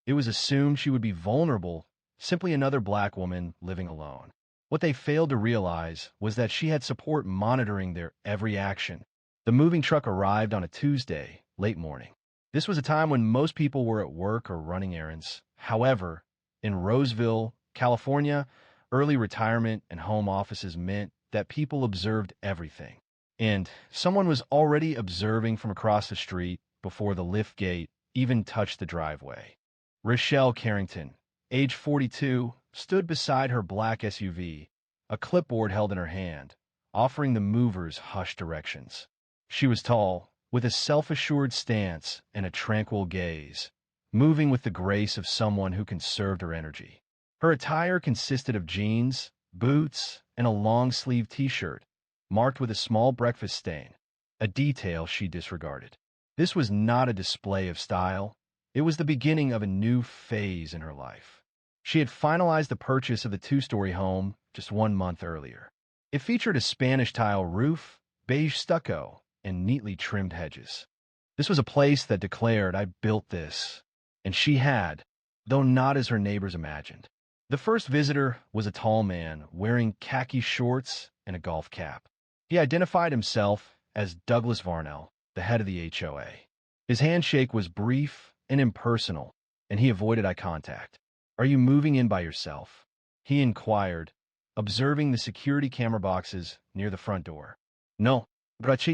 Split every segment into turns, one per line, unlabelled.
It was assumed she would be vulnerable, simply another black woman living alone. What they failed to realize was that she had support monitoring their every action. The moving truck arrived on a Tuesday, late morning. This was a time when most people were at work or running errands. However, in Roseville, California, early retirement and home offices meant that people observed everything. And someone was already observing from across the street before the lift gate even touched the driveway. Rochelle Carrington, age 42, stood beside her black SUV, a clipboard held in her hand, offering the movers hushed directions. She was tall, with a self-assured stance and a tranquil gaze, moving with the grace of someone who conserved her energy. Her attire consisted of jeans, boots, and a long-sleeved t-shirt, marked with a small breakfast stain, a detail she disregarded. This was not a display of style. It was the beginning of a new phase in her life. She had finalized the purchase of the two-story home just 1 month earlier. It featured a Spanish tile roof, beige stucco, and neatly trimmed hedges. This was a place that declared, "I built this." And she had, though not as her neighbors imagined. The first visitor was a tall man wearing khaki shorts and a golf cap. He identified himself as Douglas Varnell, the head of the HOA. His handshake was brief and impersonal, and he avoided eye contact. "Are you moving in by yourself?" he inquired, observing the security camera boxes near the front door. "No, not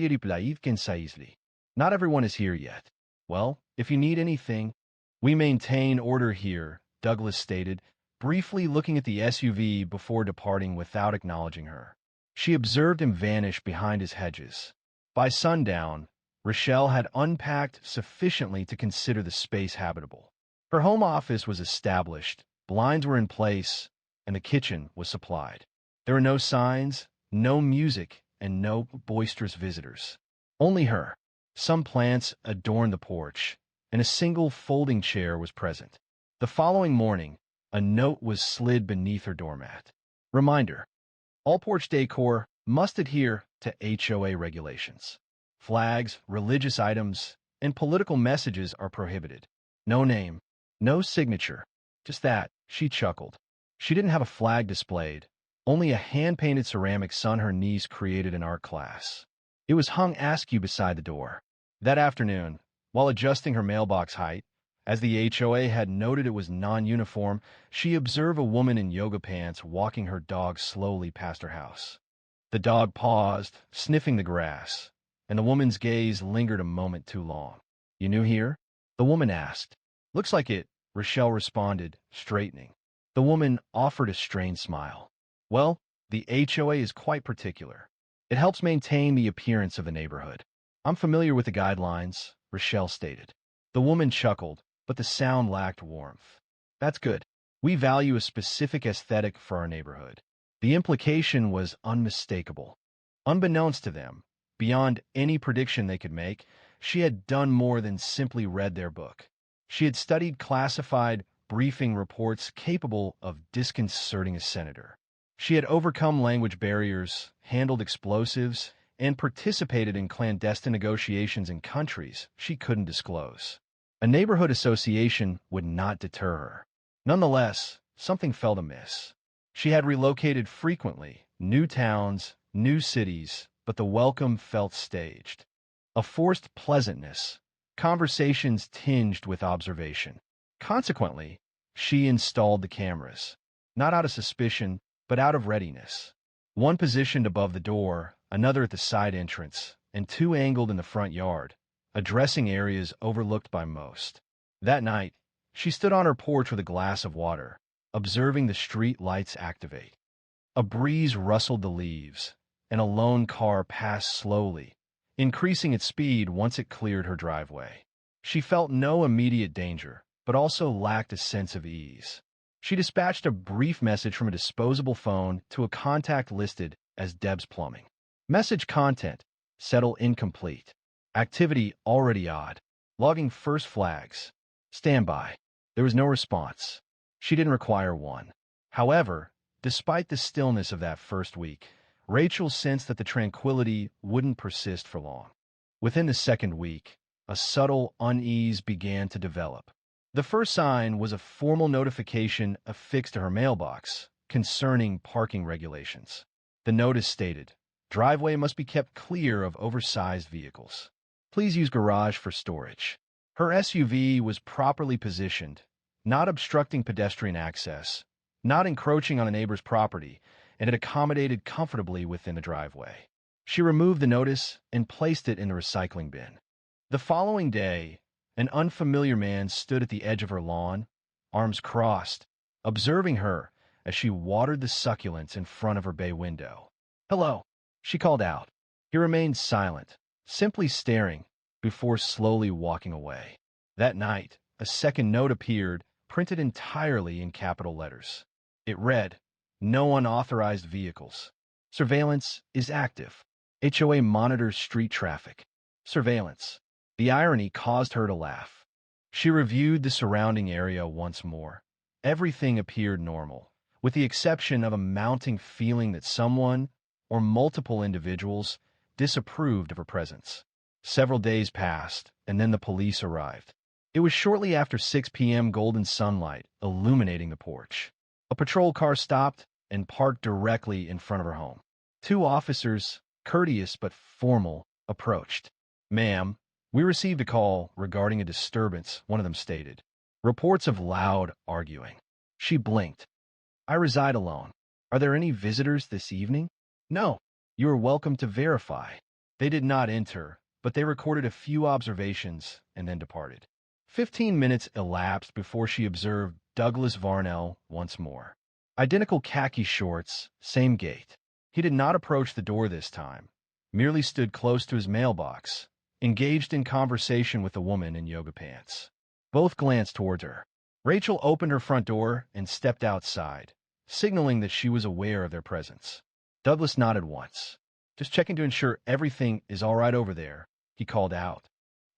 everyone is here yet." "Well, if you need anything, we maintain order here," Douglas stated, briefly looking at the SUV before departing without acknowledging her. She observed him vanish behind his hedges. By sundown, Rochelle had unpacked sufficiently to consider the space habitable. Her home office was established, blinds were in place, and the kitchen was supplied. There were no signs, no music, and no boisterous visitors. Only her. Some plants adorned the porch, and a single folding chair was present. The following morning, a note was slid beneath her doormat. Reminder: all porch decor must adhere to HOA regulations. Flags, religious items, and political messages are prohibited. No name, no signature, just that. She chuckled. She didn't have a flag displayed, only a hand-painted ceramic sun her niece created in art class. It was hung askew beside the door. That afternoon, while adjusting her mailbox height, as the HOA had noted it was non-uniform, she observed a woman in yoga pants walking her dog slowly past her house. The dog paused, sniffing the grass, and the woman's gaze lingered a moment too long. "You new here?" the woman asked. "Looks like it," Rochelle responded, straightening. The woman offered a strained smile. "Well, the HOA is quite particular. It helps maintain the appearance of the neighborhood." "I'm familiar with the guidelines," Rochelle stated. The woman chuckled, but the sound lacked warmth. "That's good. We value a specific aesthetic for our neighborhood." The implication was unmistakable. Unbeknownst to them, beyond any prediction they could make, she had done more than simply read their book. She had studied classified briefing reports capable of disconcerting a senator. She had overcome language barriers, handled explosives, and participated in clandestine negotiations in countries she couldn't disclose. A neighborhood association would not deter her. Nonetheless, something felt amiss. She had relocated frequently, new towns, new cities, but the welcome felt staged. A forced pleasantness, conversations tinged with observation. Consequently, she installed the cameras, not out of suspicion, but out of readiness. One positioned above the door, another at the side entrance, and two angled in the front yard, addressing areas overlooked by most. That night, she stood on her porch with a glass of water, observing the street lights activate. A breeze rustled the leaves, and a lone car passed slowly, increasing its speed once it cleared her driveway. She felt no immediate danger, but also lacked a sense of ease. She dispatched a brief message from a disposable phone to a contact listed as Deb's Plumbing. Message content: settle incomplete. Activity already odd. Logging first flags. Standby. There was no response. She didn't require one. However, despite the stillness of that first week, Rachel sensed that the tranquility wouldn't persist for long. Within the second week, a subtle unease began to develop. The first sign was a formal notification affixed to her mailbox concerning parking regulations. The notice stated, "Driveway must be kept clear of oversized vehicles. Please use garage for storage." Her SUV was properly positioned, not obstructing pedestrian access, not encroaching on a neighbor's property, and it accommodated comfortably within the driveway. She removed the notice and placed it in the recycling bin. The following day, an unfamiliar man stood at the edge of her lawn, arms crossed, observing her as she watered the succulents in front of her bay window. "Hello," she called out. He remained silent, simply staring, before slowly walking away. That night, a second note appeared, printed entirely in capital letters. It read, "No unauthorized vehicles. Surveillance is active. HOA monitors street traffic." Surveillance. The irony caused her to laugh. She reviewed the surrounding area once more. Everything appeared normal, with the exception of a mounting feeling that someone, or multiple individuals, disapproved of her presence. Several days passed, and then the police arrived. It was shortly after 6 p.m. golden sunlight illuminating the porch. A patrol car stopped and parked directly in front of her home. Two officers, courteous but formal, approached. "Ma'am, we received a call regarding a disturbance," one of them stated. "Reports of loud arguing." She blinked. "I reside alone. Are there any visitors this evening?" "No. You are welcome to verify." They did not enter, but they recorded a few observations and then departed. 15 minutes elapsed before she observed Douglas Varnell once more. Identical khaki shorts, same gait. He did not approach the door this time, merely stood close to his mailbox, engaged in conversation with a woman in yoga pants. Both glanced towards her. Rachel opened her front door and stepped outside, signaling that she was aware of their presence. Douglas nodded once. "Just checking to ensure everything is all right over there," he called out.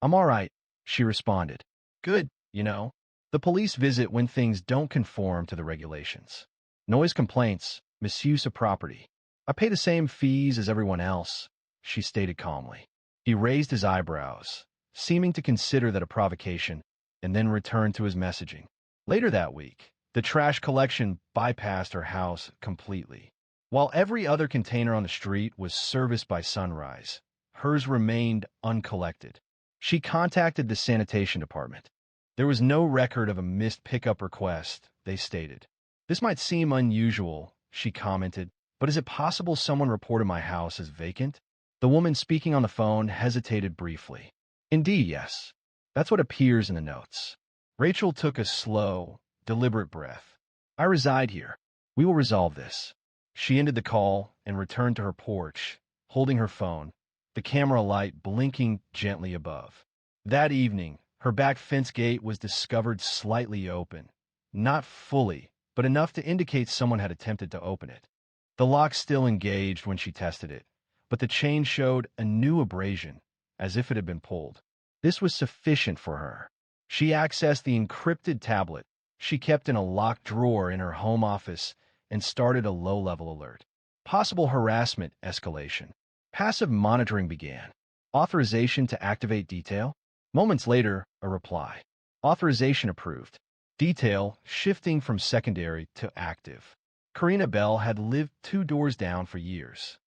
"I'm all right," she responded. "Good, the police visit when things don't conform to the regulations. Noise complaints, misuse of property. I pay the same fees as everyone else," she stated calmly. He raised his eyebrows, seeming to consider that a provocation, and then returned to his messaging. Later that week, the trash collection bypassed her house completely. While every other container on the street was serviced by sunrise, hers remained uncollected. She contacted the sanitation department. There was no record of a missed pickup request, they stated. "This might seem unusual," she commented, "but is it possible someone reported my house as vacant?" The woman speaking on the phone hesitated briefly. "Indeed, yes. That's what appears in the notes." Rachel took a slow, deliberate breath. "I reside here. We will resolve this." She ended the call and returned to her porch, holding her phone, the camera light blinking gently above. That evening, her back fence gate was discovered slightly open. Not fully, but enough to indicate someone had attempted to open it. The lock still engaged when she tested it, but the chain showed a new abrasion, as if it had been pulled. This was sufficient for her. She accessed the encrypted tablet she kept in a locked drawer in her home office and started a low-level alert. Possible harassment escalation. Passive monitoring began. Authorization to activate detail. Moments later, a reply. Authorization approved. Detail shifting from secondary to active. Karina Bell had lived 2 doors down for years.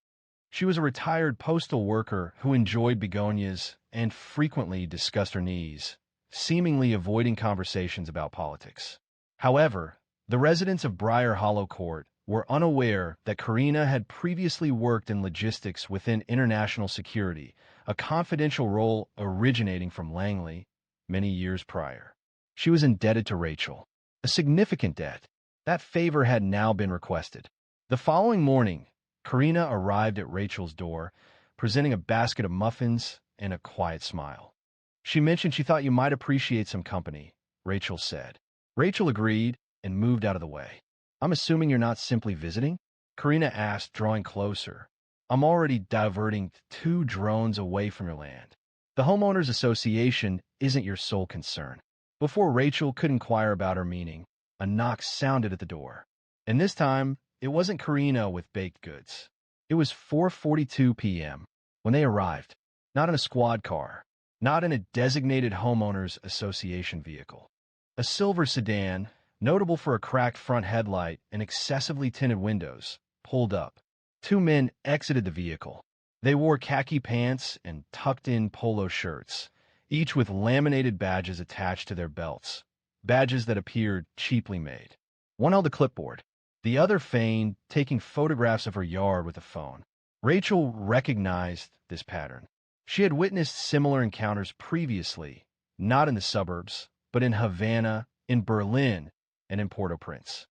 She was a retired postal worker who enjoyed begonias and frequently discussed her knees, seemingly avoiding conversations about politics. However, the residents of Briar Hollow Court were unaware that Karina had previously worked in logistics within international security, a confidential role originating from Langley many years prior. She was indebted to Rachel, a significant debt. That favor had now been requested. The following morning, Karina arrived at Rachel's door, presenting a basket of muffins and a quiet smile. She mentioned she thought you might appreciate some company, Rachel said. Rachel agreed and moved out of the way. "I'm assuming you're not simply visiting?" Karina asked, drawing closer. "I'm already diverting 2 drones away from your land. The homeowners association isn't your sole concern." Before Rachel could inquire about her meaning, a knock sounded at the door. And this time, it wasn't Karina with baked goods. It was 4:42 p.m. when they arrived, not in a squad car, not in a designated homeowners association vehicle. A silver sedan, notable for a cracked front headlight and excessively tinted windows, pulled up. Two men exited the vehicle. They wore khaki pants and tucked-in polo shirts, each with laminated badges attached to their belts, badges that appeared cheaply made. One held a clipboard. The other feigned taking photographs of her yard with a phone. Rachel recognized this pattern. She had witnessed similar encounters previously, not in the suburbs, but in Havana, in Berlin, and in Port-au-Prince.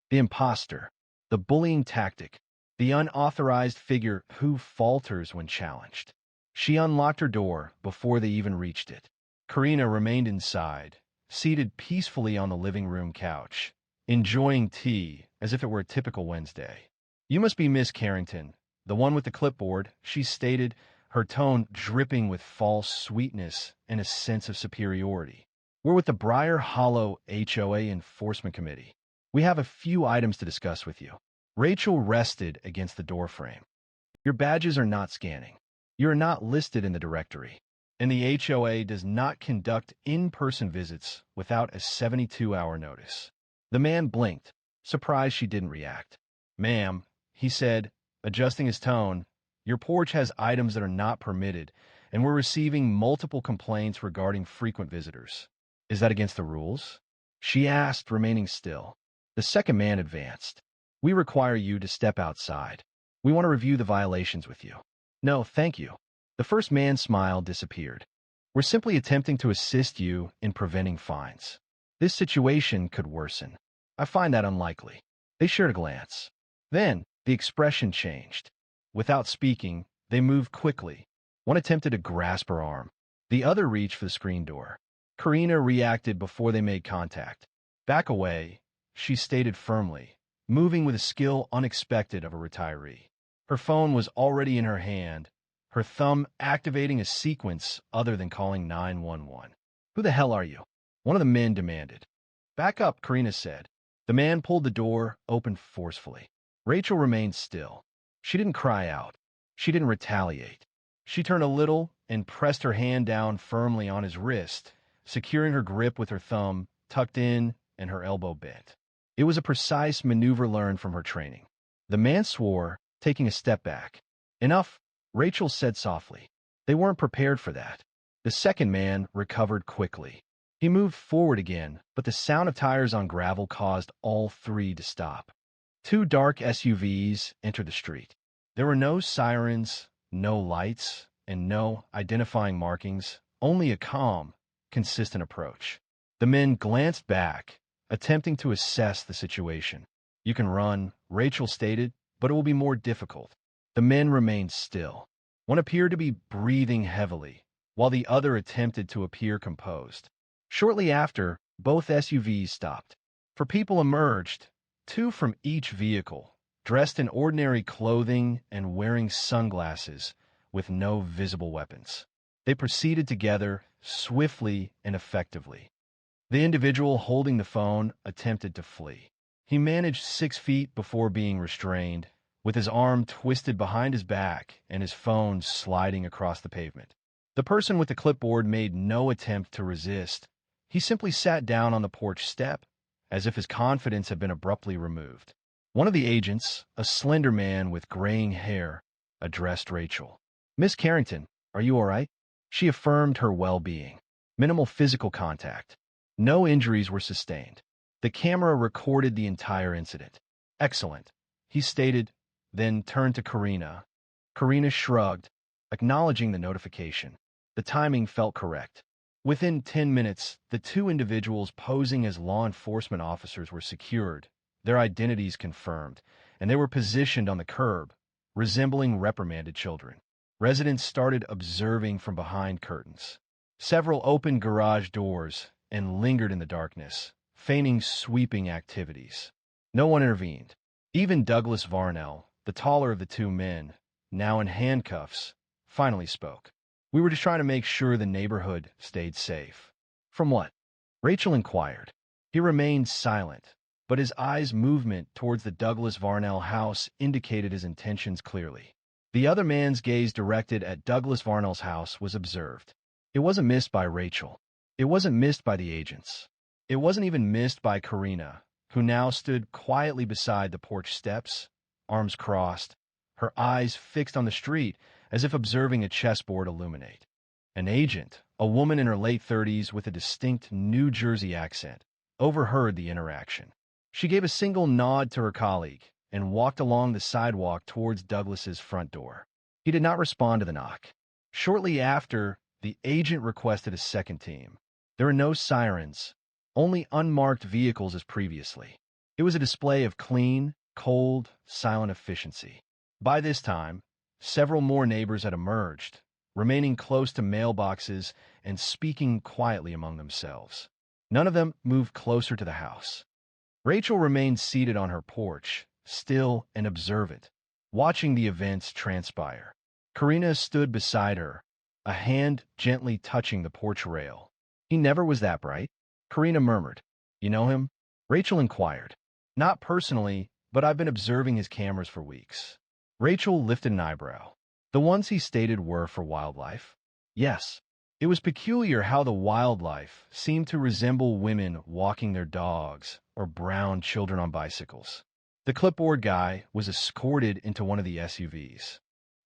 The imposter, the bullying tactic, the unauthorized figure who falters when challenged. She unlocked her door before they even reached it. Karina remained inside, seated peacefully on the living room couch, enjoying tea as if it were a typical Wednesday. "You must be Miss Carrington, the one with the clipboard," she stated, her tone dripping with false sweetness and a sense of superiority. "We're with the Briar Hollow HOA Enforcement Committee. We have a few items to discuss with you." Rachel rested against the doorframe. "Your badges are not scanning. You are not listed in the directory, and the HOA does not conduct in-person visits without a 72-hour notice." The man blinked, surprised she didn't react. "Ma'am," he said, adjusting his tone, "your porch has items that are not permitted, and we're receiving multiple complaints regarding frequent visitors." "Is that against the rules?" she asked, remaining still. The second man advanced. "We require you to step outside. We want to review the violations with you." "No, thank you." The first man's smile disappeared. "We're simply attempting to assist you in preventing fines. This situation could worsen." "I find that unlikely." They shared a glance. Then the expression changed. Without speaking, they moved quickly. One attempted to grasp her arm. The other reached for the screen door. Karina reacted before they made contact. "Back away," she stated firmly, moving with a skill unexpected of a retiree. Her phone was already in her hand, her thumb activating a sequence other than calling 911. "Who the hell are you?" one of the men demanded. "Back up," Karina said. The man pulled the door open forcefully. Rachel remained still. She didn't cry out. She didn't retaliate. She turned a little and pressed her hand down firmly on his wrist, securing her grip with her thumb tucked in and her elbow bent. It was a precise maneuver learned from her training. The man swore, taking a step back. "Enough," Rachel said softly. They weren't prepared for that. The second man recovered quickly. He moved forward again, but the sound of tires on gravel caused all three to stop. Two dark SUVs entered the street. There were no sirens, no lights, and no identifying markings, only a calm, consistent approach. The men glanced back, attempting to assess the situation. "You can run," Rachel stated, "but it will be more difficult." The men remained still. One appeared to be breathing heavily, while the other attempted to appear composed. Shortly after, both SUVs stopped. Four people emerged, two from each vehicle, dressed in ordinary clothing and wearing sunglasses, with no visible weapons. They proceeded together, swiftly and effectively. The individual holding the phone attempted to flee. He managed 6 feet before being restrained, with his arm twisted behind his back and his phone sliding across the pavement. The person with the clipboard made no attempt to resist. He simply sat down on the porch step, as if his confidence had been abruptly removed. One of the agents, a slender man with graying hair, addressed Rachel. "Miss Carrington, are you all right?" She affirmed her well-being. Minimal physical contact. No injuries were sustained. The camera recorded the entire incident. "Excellent," he stated, then turned to Karina. Karina shrugged, acknowledging the notification. The timing felt correct. Within 10 minutes, the two individuals posing as law enforcement officers were secured, their identities confirmed, and they were positioned on the curb, resembling reprimanded children. Residents started observing from behind curtains. Several opened garage doors and lingered in the darkness, feigning sweeping activities. No one intervened. Even Douglas Varnell, the taller of the two men, now in handcuffs, finally spoke. "We were just trying to make sure the neighborhood stayed safe." "From what?" Rachel inquired. He remained silent, but his eyes' movement towards the Douglas Varnell house indicated his intentions clearly. The other man's gaze directed at Douglas Varnell's house was observed. It wasn't missed by Rachel. It wasn't missed by the agents. It wasn't even missed by Karina, who now stood quietly beside the porch steps, arms crossed, her eyes fixed on the street as if observing a chessboard illuminate. An agent, a woman in her late 30s with a distinct New Jersey accent, overheard the interaction. She gave a single nod to her colleague and walked along the sidewalk towards Douglas's front door. He did not respond to the knock. Shortly after, the agent requested a second team. There were no sirens, only unmarked vehicles as previously. It was a display of clean, cold, silent efficiency. By this time, several more neighbors had emerged, remaining close to mailboxes and speaking quietly among themselves. None of them moved closer to the house. Rachel remained seated on her porch, still and observant, watching the events transpire. Karina stood beside her, a hand gently touching the porch rail. He never was that bright, Karina murmured. You know him? Rachel inquired. Not personally, but I've been observing his cameras for weeks. Rachel lifted an eyebrow. The ones he stated were for wildlife? Yes. It was peculiar how the wildlife seemed to resemble women walking their dogs or brown children on bicycles. The clipboard guy was escorted into one of the SUVs.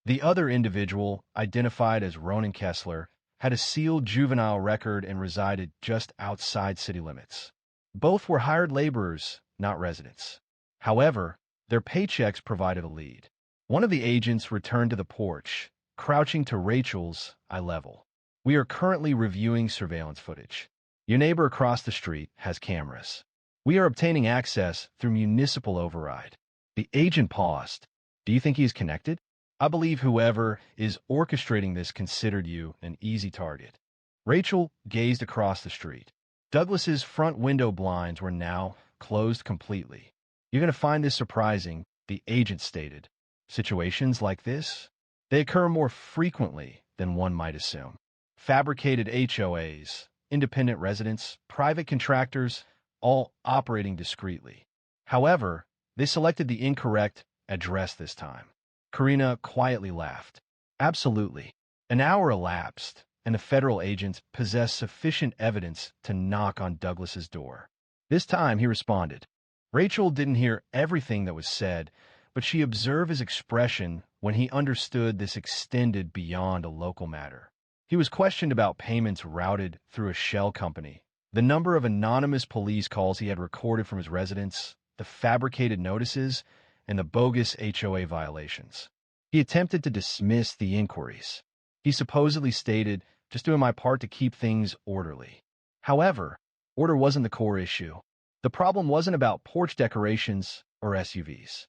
The other individual, identified as Ronan Kessler, had a sealed juvenile record and resided just outside city limits. Both were hired laborers, not residents. However, their paychecks provided a lead. One of the agents returned to the porch, crouching to Rachel's eye level. We are currently reviewing surveillance footage. Your neighbor across the street has cameras. We are obtaining access through municipal override. The agent paused. Do you think he is connected? I believe whoever is orchestrating this considered you an easy target. Rachel gazed across the street. Douglas's front window blinds were now closed completely. You're going to find this surprising, the agent stated. Situations like this, they occur more frequently than one might assume. Fabricated HOAs, independent residents, private contractors, all operating discreetly. However, they selected the incorrect address this time. Karina quietly laughed. Absolutely. An hour elapsed, and the federal agents possessed sufficient evidence to knock on Douglas's door. This time he responded. Rachel didn't hear everything that was said, but she observed his expression when he understood this extended beyond a local matter. He was questioned about payments routed through a shell company, the number of anonymous police calls he had recorded from his residence, the fabricated notices, and the bogus HOA violations. He attempted to dismiss the inquiries. He supposedly stated, just doing my part to keep things orderly. However, order wasn't the core issue. The problem wasn't about porch decorations or SUVs.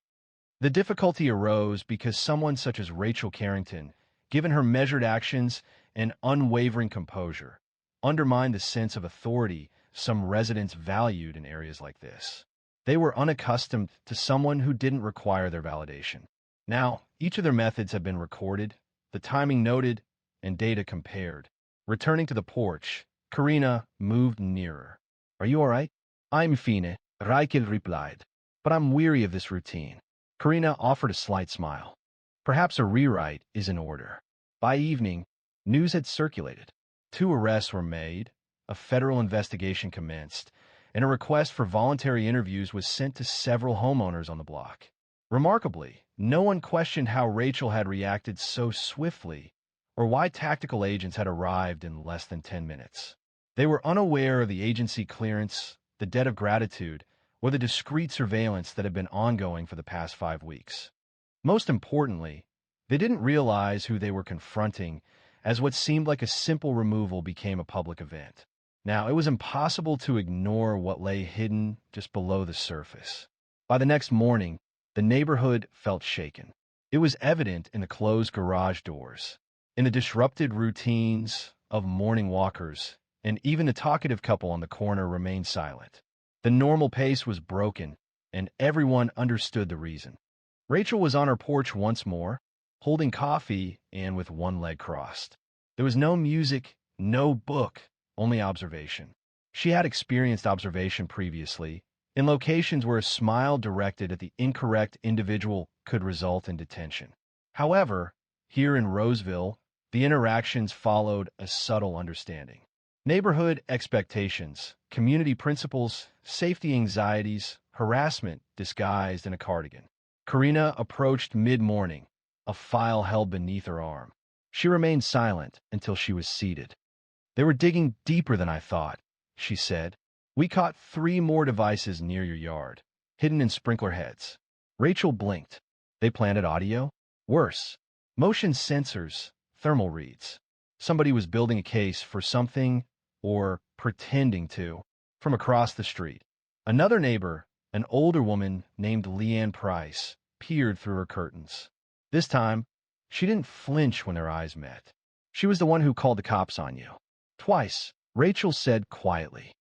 The difficulty arose because someone such as Rachel Carrington, given her measured actions and unwavering composure, undermined the sense of authority some residents valued in areas like this. They were unaccustomed to someone who didn't require their validation. Now, each of their methods had been recorded, the timing noted, and data compared. Returning to the porch, Karina moved nearer. Are you all right? I'm fine, Rachel replied. But I'm weary of this routine. Karina offered a slight smile. Perhaps a rewrite is in order. By evening, news had circulated. 2 arrests were made, a federal investigation commenced, and a request for voluntary interviews was sent to several homeowners on the block. Remarkably, no one questioned how Rachel had reacted so swiftly or why tactical agents had arrived in less than 10 minutes. They were unaware of the agency clearance, the debt of gratitude, or the discreet surveillance that had been ongoing for the past 5 weeks. Most importantly, they didn't realize who they were confronting as what seemed like a simple removal became a public event. Now, it was impossible to ignore what lay hidden just below the surface. By the next morning, the neighborhood felt shaken. It was evident in the closed garage doors, in the disrupted routines of morning walkers, and even the talkative couple on the corner remained silent. The normal pace was broken, and everyone understood the reason. Rachel was on her porch once more, holding coffee and with one leg crossed. There was no music, no book, only observation. She had experienced observation previously, in locations where a smile directed at the incorrect individual could result in detention. However, here in Roseville, the interactions followed a subtle understanding. Neighborhood expectations, community principles, safety anxieties, harassment disguised in a cardigan. Karina approached mid-morning, a file held beneath her arm. She remained silent until she was seated. They were digging deeper than I thought, she said. We caught 3 more devices near your yard, hidden in sprinkler heads. Rachel blinked. They planted audio? Worse, motion sensors, thermal reads. Somebody was building a case for something, or pretending to, from across the street. Another neighbor, an older woman named Leanne Price, peered through her curtains. This time, she didn't flinch when their eyes met. She was the one who called the cops on you. Twice, Rachel said quietly.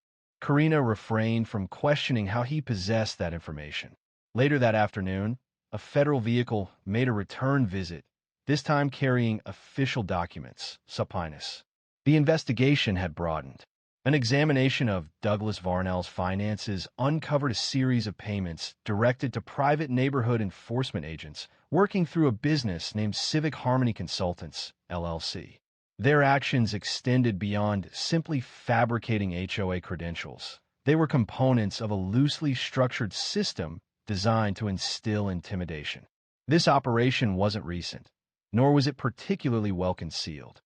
Karina refrained from questioning how he possessed that information. Later that afternoon, a federal vehicle made a return visit, this time carrying official documents, subpoenas. The investigation had broadened. An examination of Douglas Varnell's finances uncovered a series of payments directed to private neighborhood enforcement agents working through a business named Civic Harmony Consultants, LLC. Their actions extended beyond simply fabricating HOA credentials. They were components of a loosely structured system designed to instill intimidation. This operation wasn't recent, nor was it particularly well concealed.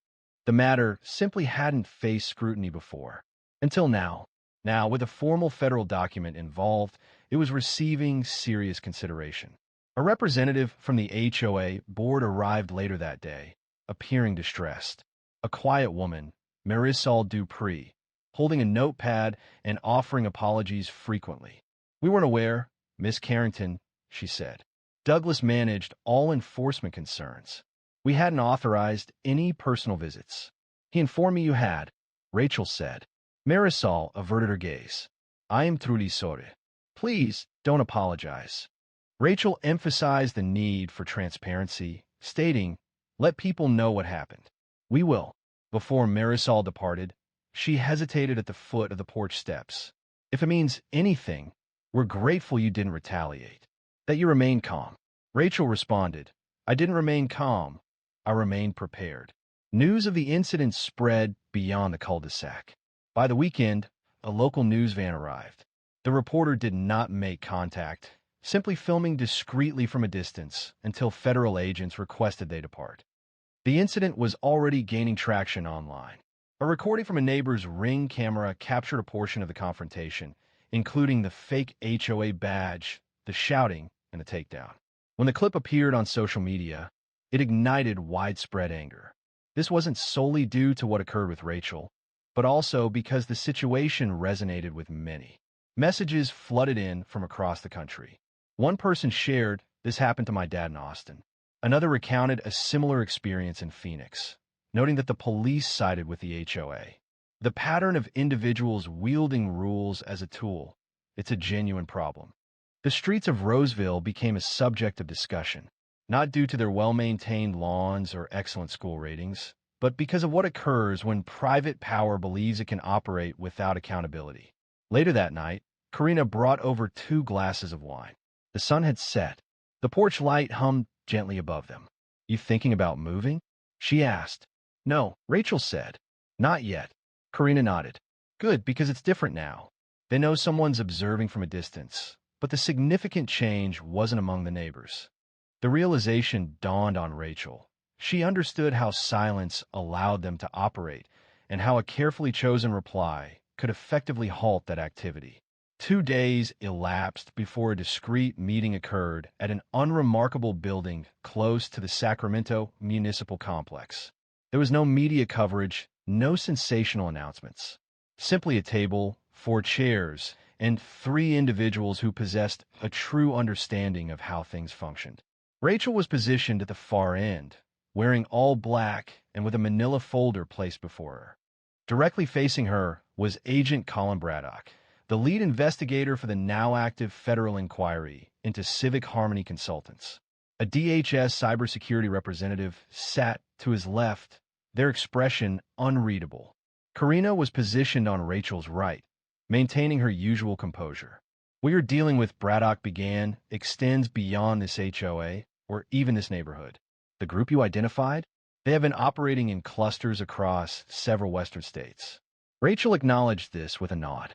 The matter simply hadn't faced scrutiny before. Until now. Now, with a formal federal document involved, it was receiving serious consideration. A representative from the HOA board arrived later that day, appearing distressed. A quiet woman, Marisol Dupree, holding a notepad and offering apologies frequently. We weren't aware, Miss Carrington, she said. Douglas managed all enforcement concerns. We hadn't authorized any personal visits. He informed me you had, Rachel said. Marisol averted her gaze. I am truly sorry. Please don't apologize. Rachel emphasized the need for transparency, stating, let people know what happened. We will. Before Marisol departed, she hesitated at the foot of the porch steps. If it means anything, we're grateful you didn't retaliate, that you remained calm. Rachel responded, I didn't remain calm. I remained prepared. News of the incident spread beyond the cul-de-sac. By the weekend, a local news van arrived. The reporter did not make contact, simply filming discreetly from a distance until federal agents requested they depart. The incident was already gaining traction online. A recording from a neighbor's Ring camera captured a portion of the confrontation, including the fake HOA badge, the shouting, and the takedown. When the clip appeared on social media, it ignited widespread anger. This wasn't solely due to what occurred with Rachel, but also because the situation resonated with many. Messages flooded in from across the country. One person shared, "This happened to my dad in Austin." Another recounted a similar experience in Phoenix, noting that the police sided with the HOA. The pattern of individuals wielding rules as a tool, it's a genuine problem. The streets of Roseville became a subject of discussion, not due to their well-maintained lawns or excellent school ratings, but because of what occurs when private power believes it can operate without accountability. Later that night, Karina brought over 2 glasses of wine. The sun had set. The porch light hummed gently above them. You thinking about moving? She asked. No, Rachel said. Not yet. Karina nodded. Good, because it's different now. They know someone's observing from a distance, but the significant change wasn't among the neighbors. The realization dawned on Rachel. She understood how silence allowed them to operate and how a carefully chosen reply could effectively halt that activity. 2 days elapsed before a discreet meeting occurred at an unremarkable building close to the Sacramento Municipal Complex. There was no media coverage, no sensational announcements. Simply a table, 4 chairs, and 3 individuals who possessed a true understanding of how things functioned. Rachel was positioned at the far end, wearing all black and with a manila folder placed before her. Directly facing her was Agent Colin Braddock, the lead investigator for the now-active federal inquiry into Civic Harmony Consultants. A DHS cybersecurity representative sat to his left, their expression unreadable. Karina was positioned on Rachel's right, maintaining her usual composure. What you're dealing with, Braddock began, extends beyond this HOA, or even this neighborhood. The group you identified? They have been operating in clusters across several western states. Rachel acknowledged this with a nod.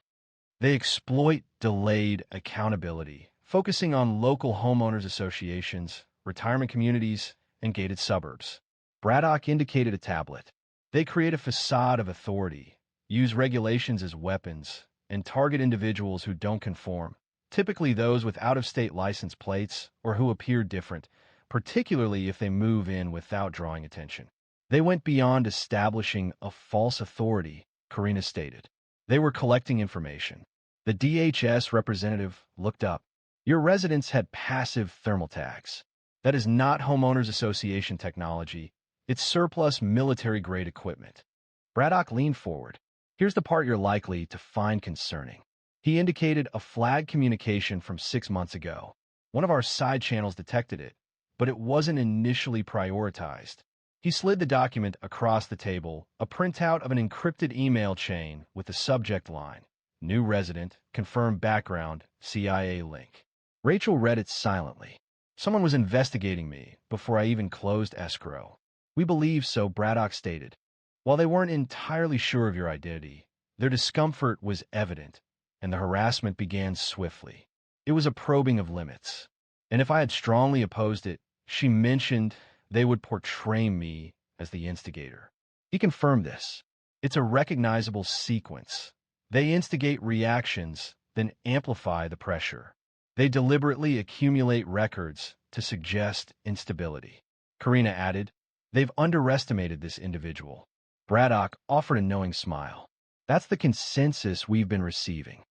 They exploit delayed accountability, focusing on local homeowners associations, retirement communities, and gated suburbs. Braddock indicated a tablet. They create a facade of authority, use regulations as weapons, and target individuals who don't conform, typically those with out-of-state license plates or who appear different, particularly if they move in without drawing attention. They went beyond establishing a false authority, Karina stated. They were collecting information. The DHS representative looked up. Your residence had passive thermal tags. That is not homeowners association technology. It's surplus military-grade equipment. Braddock leaned forward. Here's the part you're likely to find concerning. He indicated a flag communication from 6 months ago. One of our side channels detected it, but it wasn't initially prioritized. He slid the document across the table, a printout of an encrypted email chain with the subject line, New resident, confirmed background, CIA link. Rachel read it silently. Someone was investigating me before I even closed escrow. We believe so, Braddock stated. While they weren't entirely sure of your identity, their discomfort was evident, and the harassment began swiftly. It was a probing of limits. And if I had strongly opposed it, she mentioned they would portray me as the instigator. He confirmed this. It's a recognizable sequence. They instigate reactions, then amplify the pressure. They deliberately accumulate records to suggest instability. Karina added, they've underestimated this individual. Braddock offered a knowing smile. That's the consensus we've been receiving.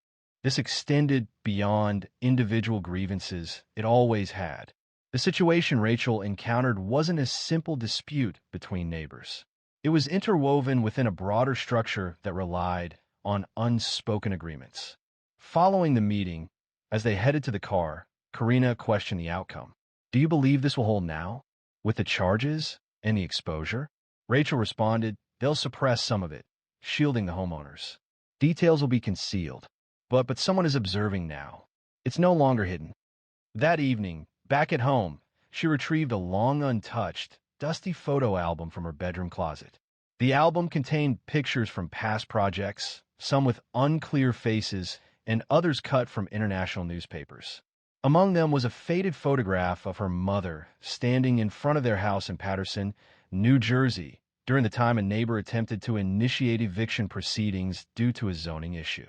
This extended beyond individual grievances it always had. The situation Rachel encountered wasn't a simple dispute between neighbors. It was interwoven within a broader structure that relied on unspoken agreements. Following the meeting, as they headed to the car, Karina questioned the outcome. Do you believe this will hold now? With the charges and the exposure? Rachel responded, they'll suppress some of it, shielding the homeowners. Details will be concealed. But someone is observing now. It's no longer hidden. That evening, back at home, she retrieved a long untouched, dusty photo album from her bedroom closet. The album contained pictures from past projects, some with unclear faces, and others cut from international newspapers. Among them was a faded photograph of her mother standing in front of their house in Paterson, New Jersey, during the time a neighbor attempted to initiate eviction proceedings due to a zoning issue.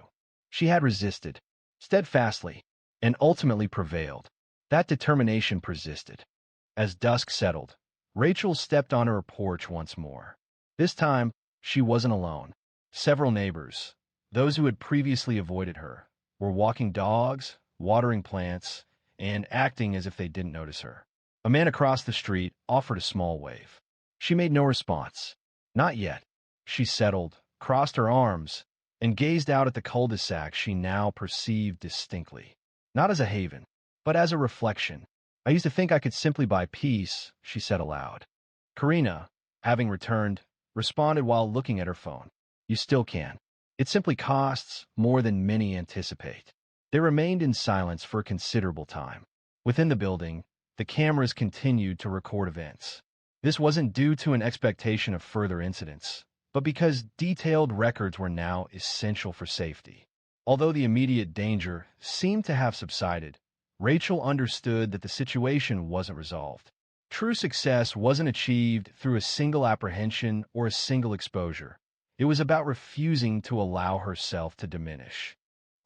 She had resisted, steadfastly, and ultimately prevailed. That determination persisted. As dusk settled, Rachel stepped onto her porch once more. This time, she wasn't alone. Several neighbors, those who had previously avoided her, were walking dogs, watering plants, and acting as if they didn't notice her. A man across the street offered a small wave. She made no response. Not yet. She settled, crossed her arms, and gazed out at the cul-de-sac she now perceived distinctly. Not as a haven, but as a reflection. I used to think I could simply buy peace, she said aloud. Karina, having returned, responded while looking at her phone. You still can. It simply costs more than many anticipate. They remained in silence for a considerable time. Within the building, the cameras continued to record events. This wasn't due to an expectation of further incidents, but because detailed records were now essential for safety. Although the immediate danger seemed to have subsided, Rachel understood that the situation wasn't resolved. True success wasn't achieved through a single apprehension or a single exposure. It was about refusing to allow herself to diminish.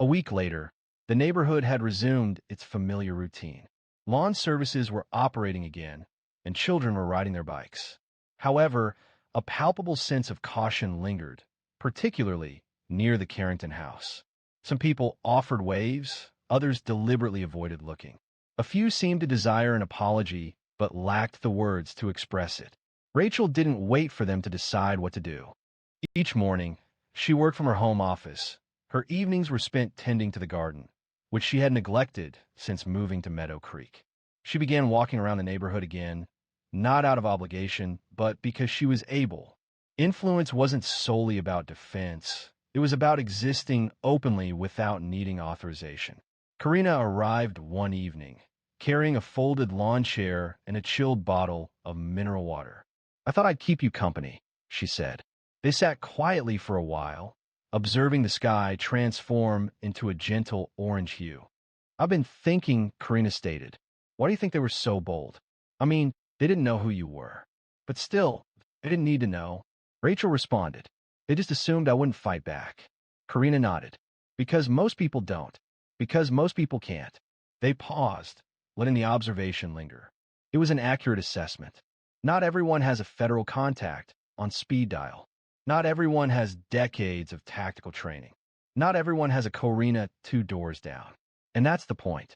A week later, the neighborhood had resumed its familiar routine. Lawn services were operating again, and children were riding their bikes. However, a palpable sense of caution lingered, particularly near the Carrington house. Some people offered waves, others deliberately avoided looking. A few seemed to desire an apology, but lacked the words to express it. Rachel didn't wait for them to decide what to do. Each morning, she worked from her home office. Her evenings were spent tending to the garden, which she had neglected since moving to Meadow Creek. She began walking around the neighborhood again, not out of obligation, but because she was able. Influence wasn't solely about defense. It was about existing openly without needing authorization. Karina arrived one evening, carrying a folded lawn chair and a chilled bottle of mineral water. I thought I'd keep you company, she said. They sat quietly for a while, observing the sky transform into a gentle orange hue. "I've been thinking," Karina stated. "Why do you think they were so bold? I mean, they didn't know who you were. But still, they didn't need to know." Rachel responded. "They just assumed I wouldn't fight back." Karina nodded. "Because most people don't. Because most people can't." They paused, letting the observation linger. It was an accurate assessment. Not everyone has a federal contact on speed dial. Not everyone has decades of tactical training. Not everyone has a Corina 2 doors down. And that's the point.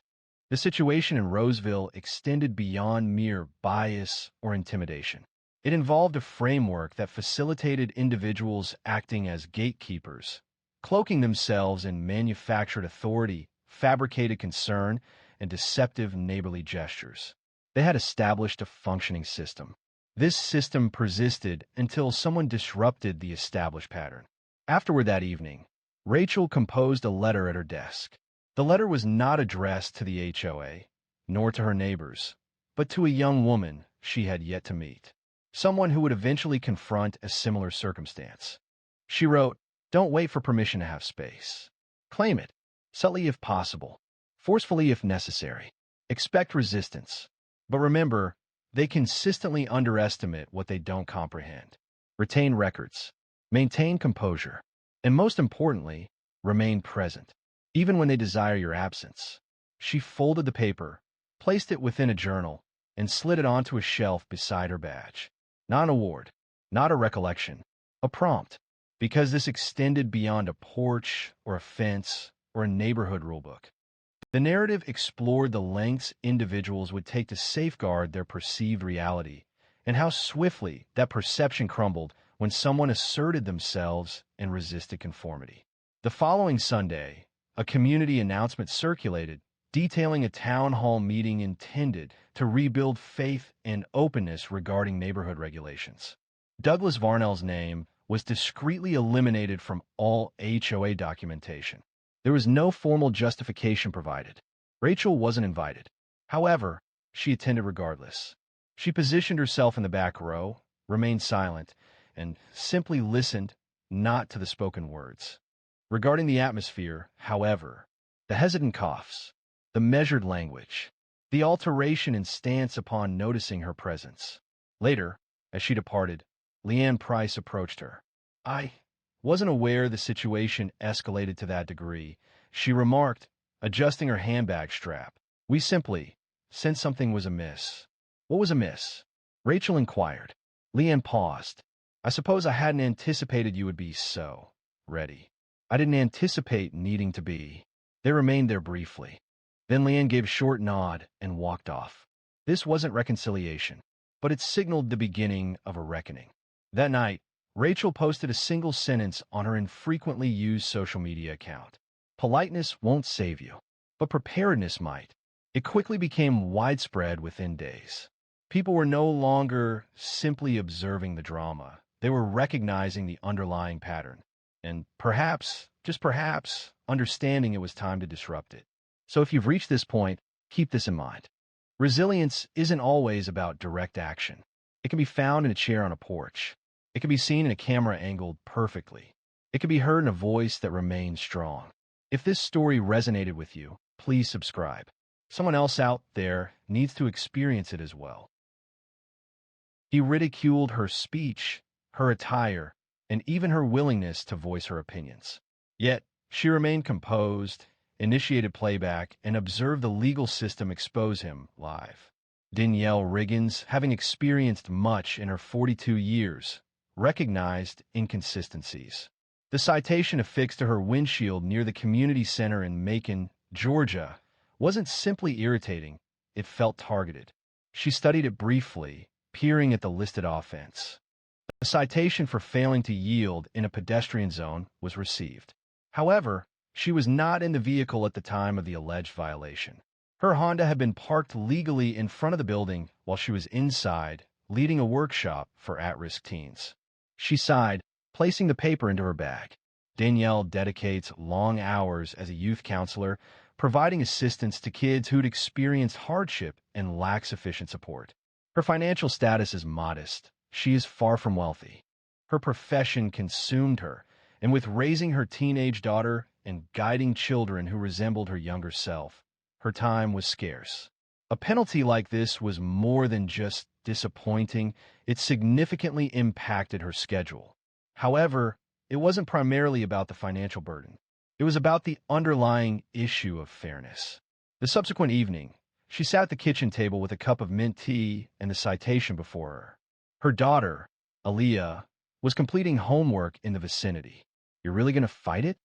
The situation in Roseville extended beyond mere bias or intimidation. It involved a framework that facilitated individuals acting as gatekeepers, cloaking themselves in manufactured authority, fabricated concern, and deceptive neighborly gestures. They had established a functioning system. This system persisted until someone disrupted the established pattern. Afterward that evening, Rachel composed a letter at her desk. The letter was not addressed to the HOA, nor to her neighbors, but to a young woman she had yet to meet, someone who would eventually confront a similar circumstance. She wrote, "Don't wait for permission to have space. Claim it, subtly if possible, forcefully if necessary. Expect resistance. But remember, they consistently underestimate what they don't comprehend. Retain records, maintain composure, and most importantly, remain present, even when they desire your absence." She folded the paper, placed it within a journal, and slid it onto a shelf beside her badge. Not an award, not a recollection, a prompt, because this extended beyond a porch or a fence or a neighborhood rulebook. The narrative explored the lengths individuals would take to safeguard their perceived reality, and how swiftly that perception crumbled when someone asserted themselves and resisted conformity. The following Sunday, a community announcement circulated detailing a town hall meeting intended to rebuild faith and openness regarding neighborhood regulations. Douglas Varnell's name was discreetly eliminated from all HOA documentation. There was no formal justification provided. Rachel wasn't invited. However, she attended regardless. She positioned herself in the back row, remained silent, and simply listened, not to the spoken words. Regarding the atmosphere, however, the hesitant coughs, the measured language, the alteration in stance upon noticing her presence. Later, as she departed, Leanne Price approached her. "I wasn't aware the situation escalated to that degree," she remarked, adjusting her handbag strap. "We simply sensed something was amiss." "What was amiss?" Rachel inquired. Leanne paused. "I suppose I hadn't anticipated you would be so ready. I didn't anticipate needing to be." They remained there briefly. Then Leanne gave a short nod and walked off. This wasn't reconciliation, but it signaled the beginning of a reckoning. That night, Rachel posted a single sentence on her infrequently used social media account. "Politeness won't save you, but preparedness might." It quickly became widespread within days. People were no longer simply observing the drama. They were recognizing the underlying pattern, and perhaps, just perhaps, understanding it was time to disrupt it. So if you've reached this point, keep this in mind. Resilience isn't always about direct action. It can be found in a chair on a porch. It can be seen in a camera angled perfectly. It can be heard in a voice that remains strong. If this story resonated with you, please subscribe. Someone else out there needs to experience it as well. He ridiculed her speech, her attire, and even her willingness to voice her opinions. Yet, she remained composed, initiated playback, and observed the legal system expose him live. Danielle Riggins, having experienced much in her 42 years, recognized inconsistencies. The citation affixed to her windshield near the community center in Macon, Georgia, wasn't simply irritating, it felt targeted. She studied it briefly, peering at the listed offense. A citation for failing to yield in a pedestrian zone was received. However, she was not in the vehicle at the time of the alleged violation. Her Honda had been parked legally in front of the building while she was inside, leading a workshop for at-risk teens. She sighed, placing the paper into her bag. Danielle dedicates long hours as a youth counselor, providing assistance to kids who'd experienced hardship and lack sufficient support. Her financial status is modest. She is far from wealthy. Her profession consumed her, and with raising her teenage daughter and guiding children who resembled her younger self, her time was scarce. A penalty like this was more than just disappointing, it significantly impacted her schedule. However, it wasn't primarily about the financial burden. It was about the underlying issue of fairness. The subsequent evening, she sat at the kitchen table with a cup of mint tea and the citation before her. Her daughter, Aaliyah, was completing homework in the vicinity. "You're really going to fight it?"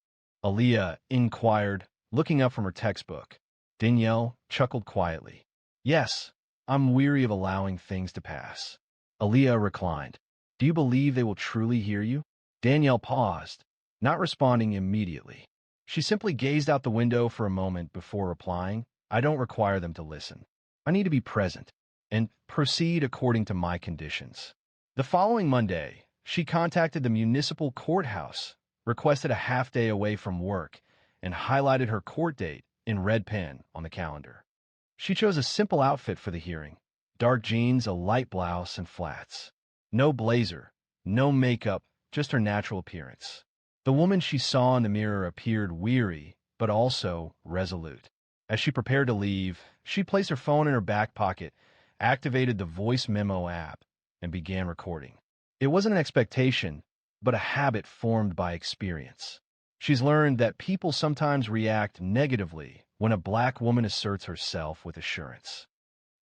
Aaliyah inquired, looking up from her textbook. Danielle chuckled quietly. "Yes, I'm weary of allowing things to pass." Aaliyah reclined. "Do you believe they will truly hear you?" Danielle paused, not responding immediately. She simply gazed out the window for a moment before replying, "I don't require them to listen. I need to be present and proceed according to my conditions." The following Monday, she contacted the municipal courthouse, requested a half-day away from work, and highlighted her court date in red pen on the calendar. She chose a simple outfit for the hearing: dark jeans, a light blouse, and flats. No blazer, no makeup, just her natural appearance. The woman she saw in the mirror appeared weary, but also resolute. As she prepared to leave, she placed her phone in her back pocket, activated the voice memo app, and began recording. It wasn't an expectation, but a habit formed by experience. She's learned that people sometimes react negatively when a black woman asserts herself with assurance.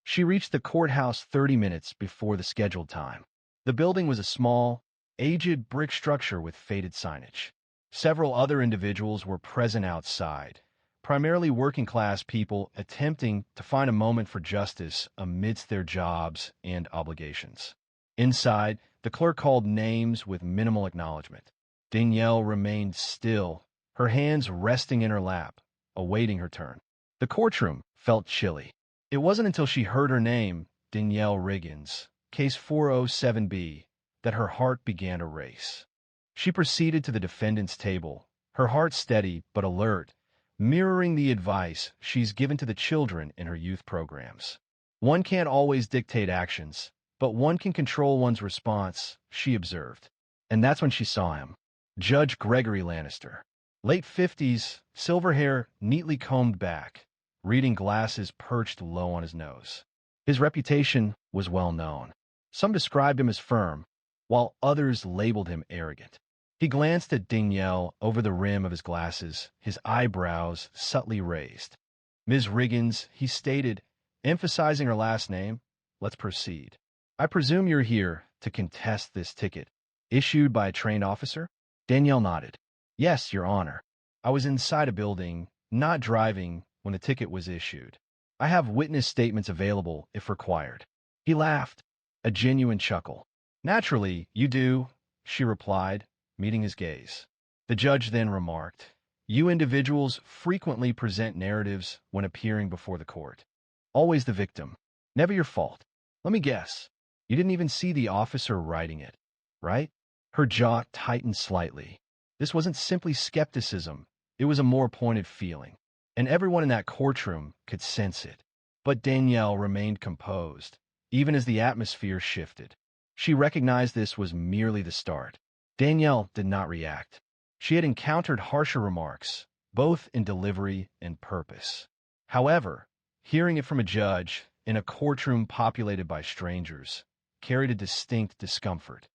She reached the courthouse 30 minutes before the scheduled time. The building was a small, aged brick structure with faded signage. Several other individuals were present outside, primarily working-class people attempting to find a moment for justice amidst their jobs and obligations. Inside, the clerk called names with minimal acknowledgement. Danielle remained still, her hands resting in her lap, awaiting her turn. The courtroom felt chilly. It wasn't until she heard her name, Danielle Riggins, case 407B, that her heart began to race. She proceeded to the defendant's table, her heart steady but alert, mirroring the advice she's given to the children in her youth programs. One can't always dictate actions, but one can control one's response, she observed. And that's when she saw him. Judge Gregory Lannister. Late 50s, silver hair neatly combed back, reading glasses perched low on his nose. His reputation was well known. Some described him as firm, while others labeled him arrogant. He glanced at Danielle over the rim of his glasses, his eyebrows subtly raised. "Ms. Riggins," he stated, emphasizing her last name, "let's proceed. I presume you're here to contest this ticket, issued by a trained officer?" Danielle nodded. "Yes, Your Honor. I was inside a building, not driving, when the ticket was issued. I have witness statements available if required." He laughed, a genuine chuckle. "Naturally, you do," she replied, meeting his gaze. The judge then remarked, "You individuals frequently present narratives when appearing before the court. Always the victim. Never your fault. Let me guess. You didn't even see the officer writing it, right?" Her jaw tightened slightly. This wasn't simply skepticism. It was a more pointed feeling, and everyone in that courtroom could sense it. But Danielle remained composed, even as the atmosphere shifted. She recognized this was merely the start. Danielle did not react. She had encountered harsher remarks, both in delivery and purpose. However, hearing it from a judge in a courtroom populated by strangers carried a distinct discomfort.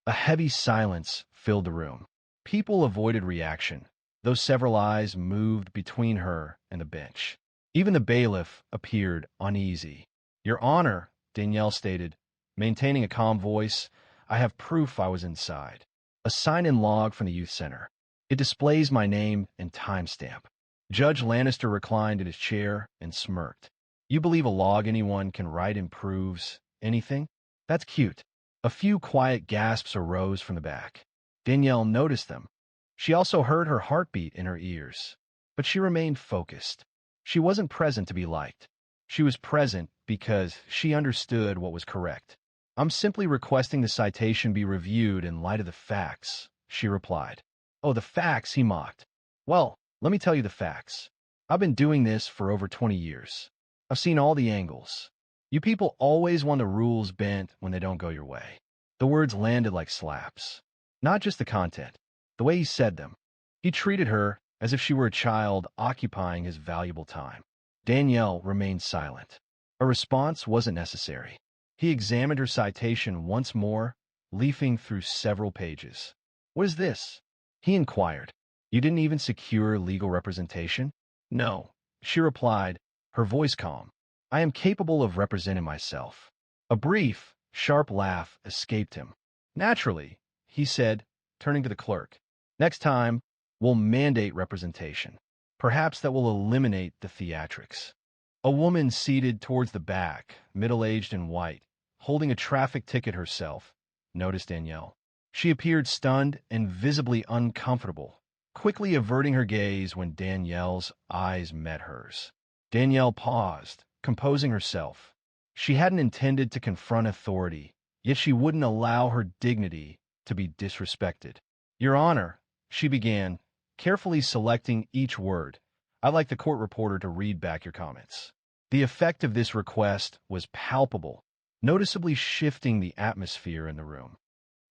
A heavy silence filled the room. People avoided reaction, though several eyes moved between her and the bench. Even the bailiff appeared uneasy. "Your Honor," Danielle stated, maintaining a calm voice, "I have proof I was inside. A sign-in log from the youth center. It displays my name and timestamp." Judge Lannister reclined in his chair and smirked. "You believe a log anyone can write improves anything? That's cute." A few quiet gasps arose from the back. Danielle noticed them. She also heard her heartbeat in her ears. But she remained focused. She wasn't present to be liked. She was present because she understood what was correct. "I'm simply requesting the citation be reviewed in light of the facts," she replied. "Oh, the facts," he mocked. "Well, let me tell you the facts. I've been doing this for over 20 years. I've seen all the angles. You people always want the rules bent when they don't go your way." The words landed like slaps. Not just the content. the way he said them. He treated her as if she were a child occupying his valuable time. Danielle remained silent. A response wasn't necessary. He examined her citation once more, leafing through several pages. "What is this?" he inquired. "You didn't even secure legal representation?" "No," she replied, her voice calm. "I am capable of representing myself." A brief, sharp laugh escaped him. "Naturally," he said, turning to the clerk. "Next time, we'll mandate representation. Perhaps that will eliminate the theatrics." A woman seated towards the back, middle-aged and white, holding a traffic ticket herself, noticed Danielle. She appeared stunned and visibly uncomfortable, quickly averting her gaze when Danielle's eyes met hers. Danielle paused, composing herself. She hadn't intended to confront authority, yet she wouldn't allow her dignity to be disrespected. "Your Honor," she began, carefully selecting each word, "I'd like the court reporter to read back your comments." The effect of this request was palpable, noticeably shifting the atmosphere in the room.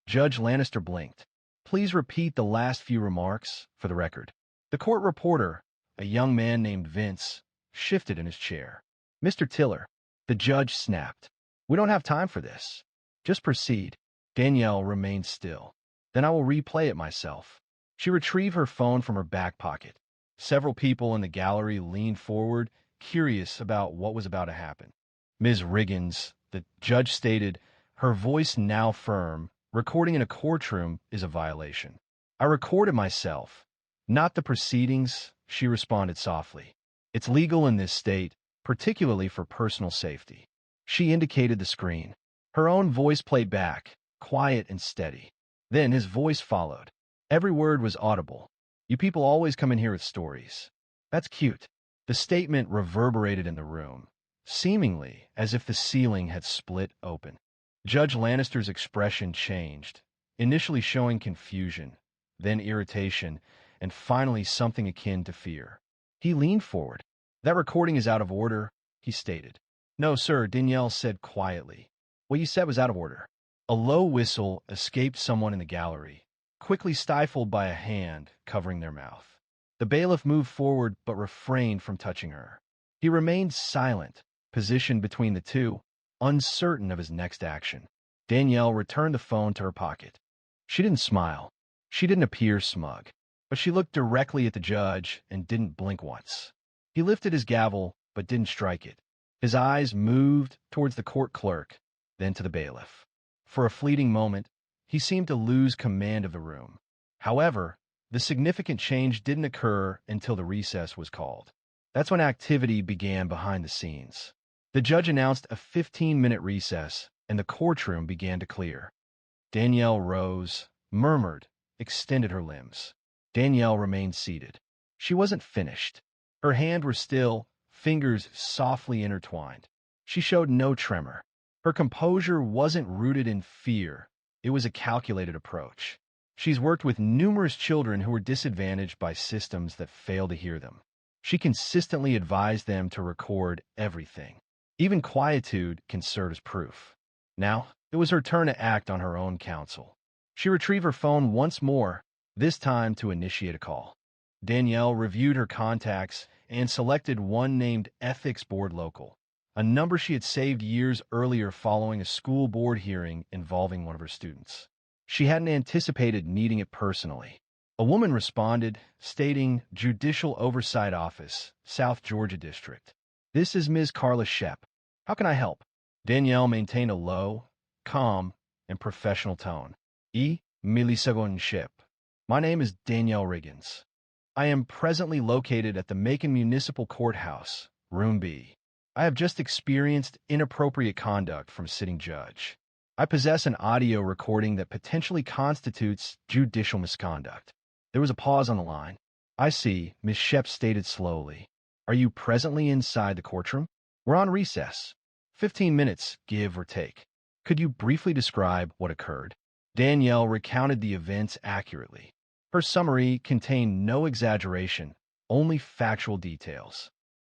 Judge Lannister blinked. "Please repeat the last few remarks for the record." The court reporter, a young man named Vince, shifted in his chair. "Mr. Tiller," the judge snapped, "we don't have time for this. Just proceed." Danielle remained still. "Then I will replay it myself." She retrieved her phone from her back pocket. Several people in the gallery leaned forward, curious about what was about to happen. "Ms. Riggins," the judge stated, her voice now firm, "recording in a courtroom is a violation." "I recorded myself, not the proceedings," she responded softly. "It's legal in this state, particularly for personal safety." She indicated the screen. Her own voice played back, quiet and steady. Then his voice followed. Every word was audible. "You people always come in here with stories. That's cute." The statement reverberated in the room, seemingly as if the ceiling had split open. Judge Lannister's expression changed, initially showing confusion, then irritation, and finally something akin to fear. He leaned forward. "That recording is out of order," he stated. "No, sir," Danielle said quietly. "What you said was out of order." A low whistle escaped someone in the gallery, quickly stifled by a hand covering their mouth. The bailiff moved forward but refrained from touching her. He remained silent, positioned between the two, uncertain of his next action. Danielle returned the phone to her pocket. She didn't smile. She didn't appear smug, but she looked directly at the judge and didn't blink once. He lifted his gavel but didn't strike it. His eyes moved towards the court clerk, then to the bailiff. For a fleeting moment, he seemed to lose command of the room. However, the significant change didn't occur until the recess was called. That's when activity began behind the scenes. The judge announced a 15-minute recess, and the courtroom began to clear. Danielle rose, murmured, extended her limbs. Danielle remained seated. She wasn't finished. Her hands were still, fingers softly intertwined. She showed no tremor. Her composure wasn't rooted in fear. It was a calculated approach. She's worked with numerous children who were disadvantaged by systems that fail to hear them. She consistently advised them to record everything. Even quietude can serve as proof. Now, it was her turn to act on her own counsel. She retrieved her phone once more, this time to initiate a call. Danielle reviewed her contacts and selected one named Ethics Board Local, a number she had saved years earlier following a school board hearing involving one of her students. She hadn't anticipated needing it personally. A woman responded, stating Judicial Oversight Office, South Georgia District. "This is Ms. Carla Shep. How can I help?" Danielle maintained a low, calm, and professional tone. Milisegun Shep. "My name is Danielle Riggins. I am presently located at the Macon Municipal Courthouse, Room B. I have just experienced inappropriate conduct from a sitting judge. I possess an audio recording that potentially constitutes judicial misconduct." There was a pause on the line. "I see," Ms. Shep stated slowly. "Are you presently inside the courtroom?" "We're on recess. 15 minutes, give or take." "Could you briefly describe what occurred?" Danielle recounted the events accurately. Her summary contained no exaggeration, only factual details.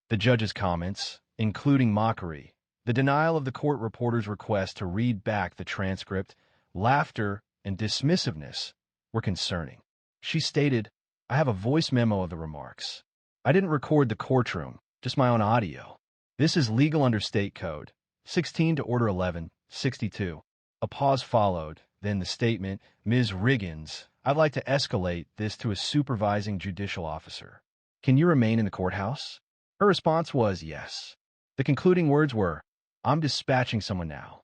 The judge's comments, including mockery, the denial of the court reporter's request to read back the transcript, laughter, and dismissiveness were concerning. She stated, "I have a voice memo of the remarks. I didn't record the courtroom, just my own audio. This is legal under state code, 16 to Order 11, 62. A pause followed, then the statement, "Ms. Riggins, I'd like to escalate this to a supervising judicial officer. Can you remain in the courthouse?" Her response was yes. The concluding words were, "I'm dispatching someone now."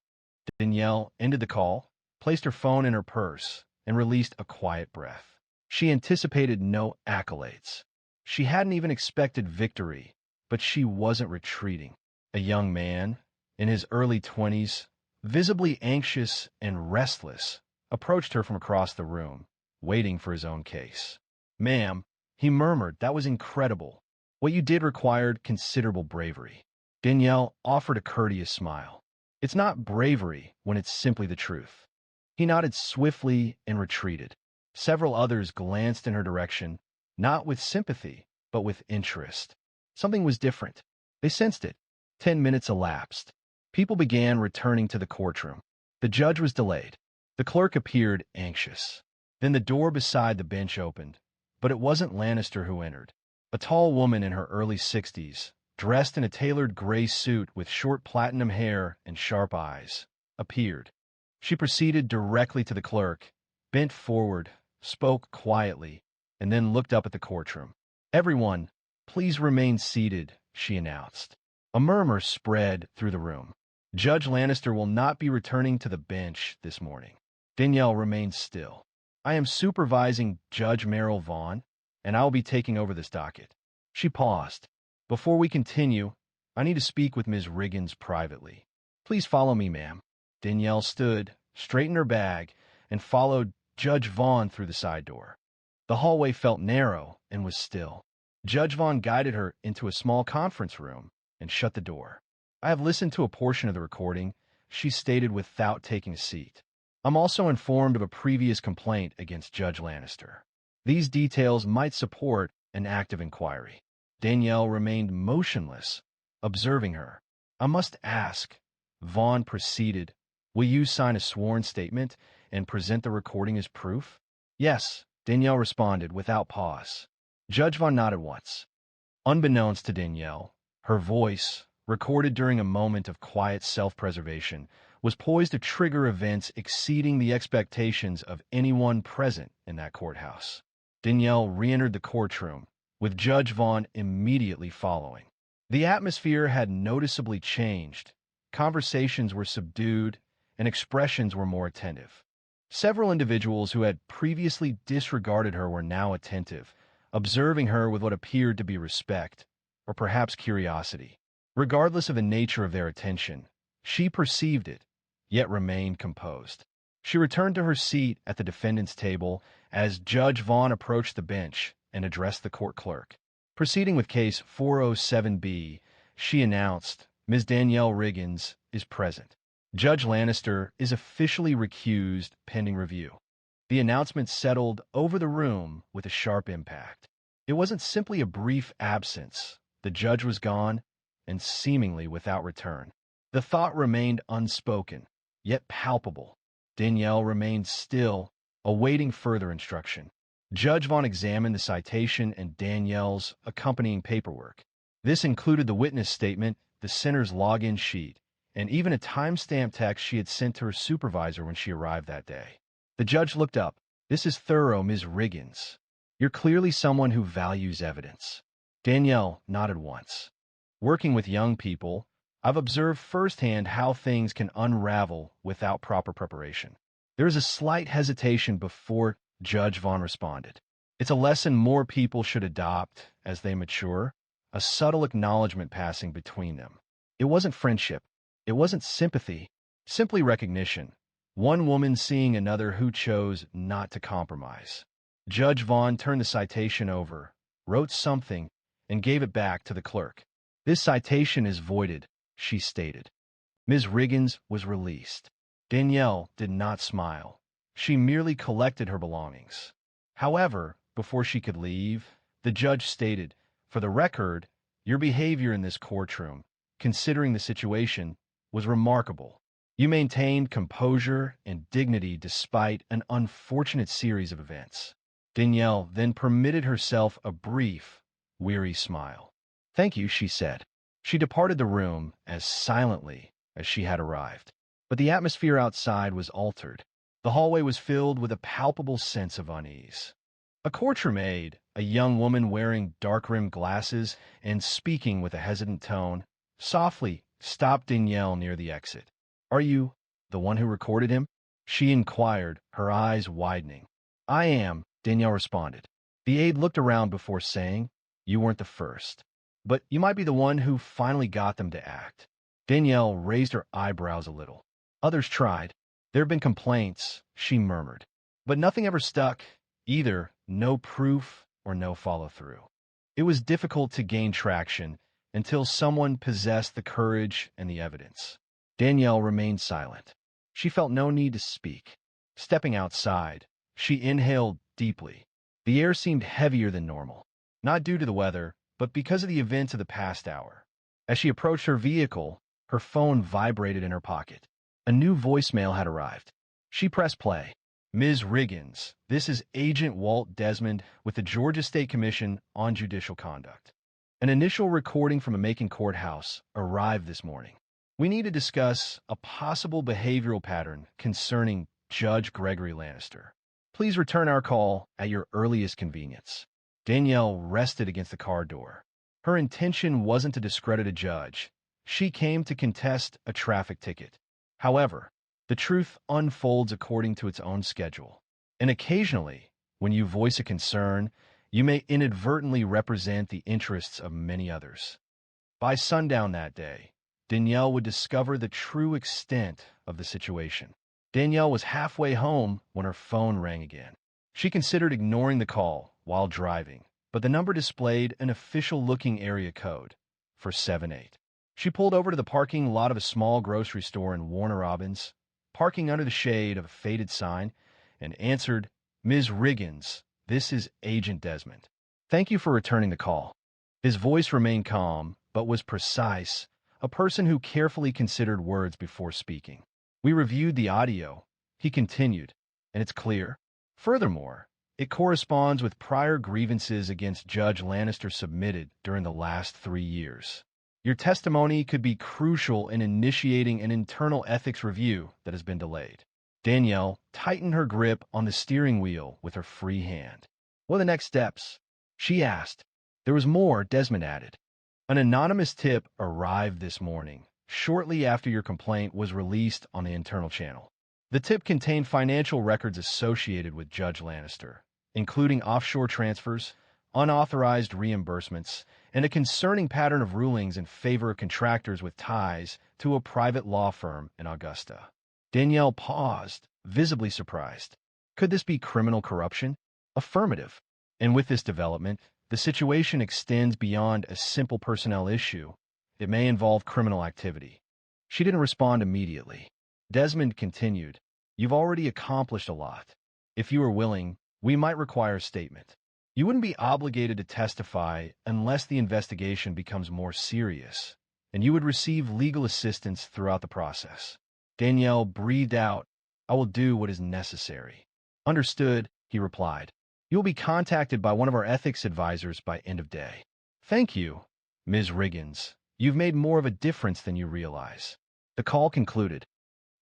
Danielle ended the call, placed her phone in her purse, and released a quiet breath. She anticipated no accolades. She hadn't even expected victory, but she wasn't retreating. A young man, in his early 20s, visibly anxious and restless, approached her from across the room, waiting for his own case. "Ma'am," he murmured, "that was incredible. What you did required considerable bravery." Danielle offered a courteous smile. "It's not bravery when it's simply the truth." He nodded swiftly and retreated. Several others glanced in her direction, not with sympathy, but with interest. Something was different. They sensed it. 10 minutes elapsed. People began returning to the courtroom. The judge was delayed. The clerk appeared anxious. Then the door beside the bench opened, but it wasn't Lannister who entered. A tall woman in her early 60s, dressed in a tailored gray suit with short platinum hair and sharp eyes, appeared. She proceeded directly to the clerk, bent forward, spoke quietly, and then looked up at the courtroom. "Everyone, please remain seated," she announced. A murmur spread through the room. "Judge Lannister will not be returning to the bench this morning." Danielle remained still. "I am supervising Judge Merrill Vaughn, and I will be taking over this docket." She paused. "Before we continue, I need to speak with Ms. Riggins privately. Please follow me, ma'am." Danielle stood, straightened her bag, and followed Judge Vaughn through the side door. The hallway felt narrow and was still. Judge Vaughn guided her into a small conference room and shut the door. "I have listened to a portion of the recording," she stated without taking a seat. "I'm also informed of a previous complaint against Judge Lannister. These details might support an active inquiry." Danielle remained motionless, observing her. "I must ask," Vaughn proceeded, "will you sign a sworn statement and present the recording as proof?" "Yes," Danielle responded without pause. Judge Vaughn nodded once. Unbeknownst to Danielle, her voice, recorded during a moment of quiet self-preservation, was poised to trigger events exceeding the expectations of anyone present in that courthouse. Danielle re-entered the courtroom, with Judge Vaughn immediately following. The atmosphere had noticeably changed. Conversations were subdued, and expressions were more attentive. Several individuals who had previously disregarded her were now attentive, observing her with what appeared to be respect, or perhaps curiosity. Regardless of the nature of their attention, she perceived it, yet remained composed. She returned to her seat at the defendant's table as Judge Vaughn approached the bench and addressed the court clerk. Proceeding with Case 407B, she announced, "Ms. Danielle Riggins is present. Judge Lannister is officially recused pending review." The announcement settled over the room with a sharp impact. It wasn't simply a brief absence. The judge was gone, and seemingly without return. The thought remained unspoken, yet palpable. Danielle remained still, awaiting further instruction. Judge Vaughn examined the citation and Danielle's accompanying paperwork. This included the witness statement, the center's login sheet, and even a time-stamped text she had sent to her supervisor when she arrived that day. The judge looked up. "This is thorough, Ms. Riggins. You're clearly someone who values evidence." Danielle nodded once. "Working with young people, I've observed firsthand how things can unravel without proper preparation." There was a slight hesitation before Judge Vaughn responded. "It's a lesson more people should adopt as they mature, a subtle acknowledgement passing between them. It wasn't friendship. It wasn't sympathy, simply recognition. One woman seeing another who chose not to compromise." Judge Vaughn turned the citation over, wrote something, and gave it back to the clerk. "This citation is voided," she stated. Ms. Riggins was released. Danielle did not smile. She merely collected her belongings. However, before she could leave, the judge stated, "For the record, your behavior in this courtroom, considering the situation, was remarkable. You maintained composure and dignity despite an unfortunate series of events." Danielle then permitted herself a brief, weary smile. "Thank you," she said. She departed the room as silently as she had arrived. But the atmosphere outside was altered. The hallway was filled with a palpable sense of unease. A courtroom aide, a young woman wearing dark-rimmed glasses and speaking with a hesitant tone, softly stopped Danielle near the exit. "Are you the one who recorded him?" she inquired, her eyes widening. "I am," Danielle responded. The aide looked around before saying, "You weren't the first. But you might be the one who finally got them to act." Danielle raised her eyebrows a little. "Others tried. There have been complaints," she murmured. "But nothing ever stuck. Either no proof or no follow-through. It was difficult to gain traction until someone possessed the courage and the evidence." Danielle remained silent. She felt no need to speak. Stepping outside, she inhaled deeply. The air seemed heavier than normal, not due to the weather, but because of the events of the past hour. As she approached her vehicle, her phone vibrated in her pocket. A new voicemail had arrived. She pressed play. "Ms. Riggins, this is Agent Walt Desmond with the Georgia State Commission on Judicial Conduct. An initial recording from a Macon courthouse arrived this morning. We need to discuss a possible behavioral pattern concerning Judge Gregory Lannister. Please return our call at your earliest convenience." Danielle rested against the car door. Her intention wasn't to discredit a judge. She came to contest a traffic ticket. However, the truth unfolds according to its own schedule. And occasionally, when you voice a concern, you may inadvertently represent the interests of many others. By sundown that day, Danielle would discover the true extent of the situation. Danielle was halfway home when her phone rang again. She considered ignoring the call while driving, but the number displayed an official-looking area code for 78. She pulled over to the parking lot of a small grocery store in Warner Robins, parking under the shade of a faded sign, and answered, "Ms. Riggins, this is Agent Desmond. Thank you for returning the call." His voice remained calm, but was precise, a person who carefully considered words before speaking. "We reviewed the audio," he continued, "and it's clear. Furthermore, it corresponds with prior grievances against Judge Lannister submitted during the last 3 years. Your testimony could be crucial in initiating an internal ethics review that has been delayed." Danielle tightened her grip on the steering wheel with her free hand. "What are the next steps?" she asked. There was more, Desmond added. "An anonymous tip arrived this morning, shortly after your complaint was released on the internal channel. The tip contained financial records associated with Judge Lannister, including offshore transfers, unauthorized reimbursements, and a concerning pattern of rulings in favor of contractors with ties to a private law firm in Augusta." Danielle paused, visibly surprised. Could this be criminal corruption? Affirmative. And with this development, the situation extends beyond a simple personnel issue. It may involve criminal activity. She didn't respond immediately. Desmond continued, "You've already accomplished a lot. If you are willing, we might require a statement. You wouldn't be obligated to testify unless the investigation becomes more serious, and you would receive legal assistance throughout the process." Danielle breathed out, "I will do what is necessary." "Understood," he replied. "You will be contacted by one of our ethics advisors by end of day." "Thank you, Ms. Riggins. You've made more of a difference than you realize." The call concluded.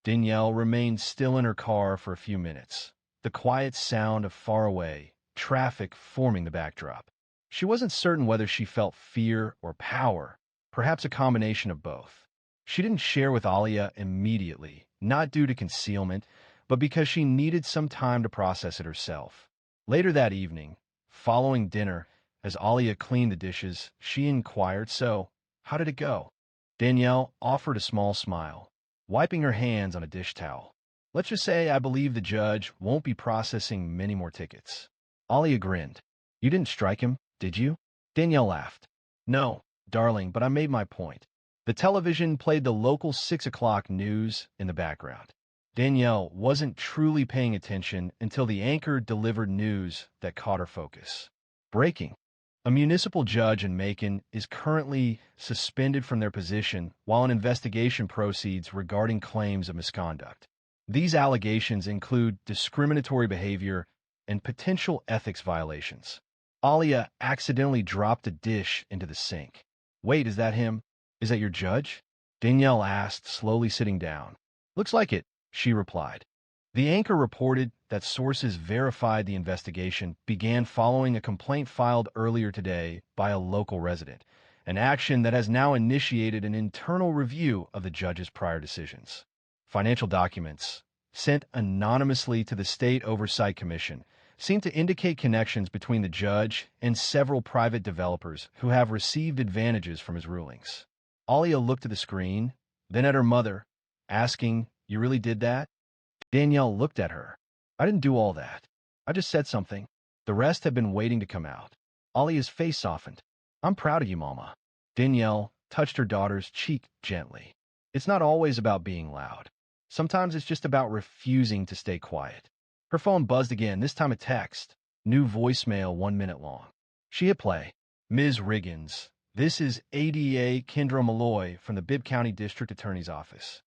Danielle remained still in her car for a few minutes, the quiet sound of faraway traffic forming the backdrop. She wasn't certain whether she felt fear or power, perhaps a combination of both. She didn't share with Alia immediately, not due to concealment, but because she needed some time to process it herself. Later that evening, following dinner, as Alia cleaned the dishes, she inquired, "So, how did it go?" Danielle offered a small smile, wiping her hands on a dish towel. "Let's just say I believe the judge won't be processing many more tickets." Alia grinned. "You didn't strike him, did you?" Danielle laughed. "No, darling, but I made my point." The television played the local 6 o'clock news in the background. Danielle wasn't truly paying attention until the anchor delivered news that caught her focus. Breaking. A municipal judge in Macon is currently suspended from their position while an investigation proceeds regarding claims of misconduct. These allegations include discriminatory behavior, and potential ethics violations. Alia accidentally dropped a dish into the sink. Wait, is that him? Is that your judge? Danielle asked, slowly sitting down. Looks like it, she replied. The anchor reported that sources verified the investigation began following a complaint filed earlier today by a local resident, an action that has now initiated an internal review of the judge's prior decisions. Financial documents, sent anonymously to the State Oversight Commission, seem to indicate connections between the judge and several private developers who have received advantages from his rulings. Alia looked at the screen, then at her mother, asking, "You really did that?" Danielle looked at her. "I didn't do all that. I just said something. The rest have been waiting to come out." Alia's face softened. "I'm proud of you, Mama." Danielle touched her daughter's cheek gently. "It's not always about being loud. Sometimes it's just about refusing to stay quiet." Her phone buzzed again, this time a text. New voicemail 1 minute long. She hit play. "Ms. Riggins, this is ADA Kendra Malloy from the Bibb County District Attorney's Office.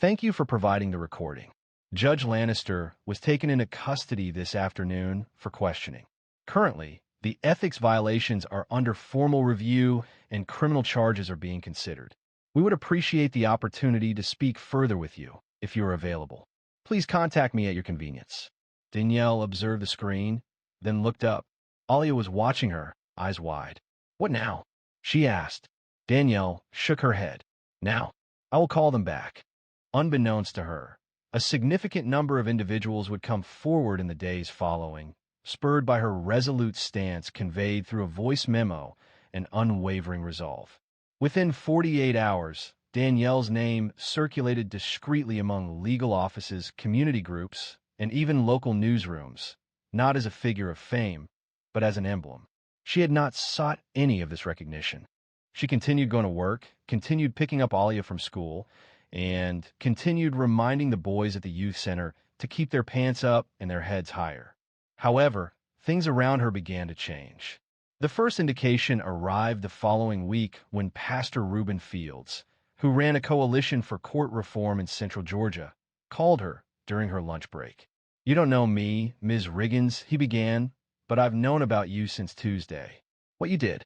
Thank you for providing the recording. Judge Lannister was taken into custody this afternoon for questioning. Currently, the ethics violations are under formal review and criminal charges are being considered. We would appreciate the opportunity to speak further with you if you are available. Please contact me at your convenience." Danielle observed the screen, then looked up. Alia was watching her, eyes wide. "What now?" she asked. Danielle shook her head. "Now, I will call them back." Unbeknownst to her, a significant number of individuals would come forward in the days following, spurred by her resolute stance conveyed through a voice memo and unwavering resolve. Within 48 hours, Danielle's name circulated discreetly among legal offices, community groups, and even local newsrooms, not as a figure of fame, but as an emblem. She had not sought any of this recognition. She continued going to work, continued picking up Alia from school, and continued reminding the boys at the youth center to keep their pants up and their heads higher. However, things around her began to change. The first indication arrived the following week when Pastor Reuben Fields, who ran a coalition for court reform in Central Georgia, called her during her lunch break. "You don't know me, Ms. Riggins," he began, "but I've known about you since Tuesday. What you did.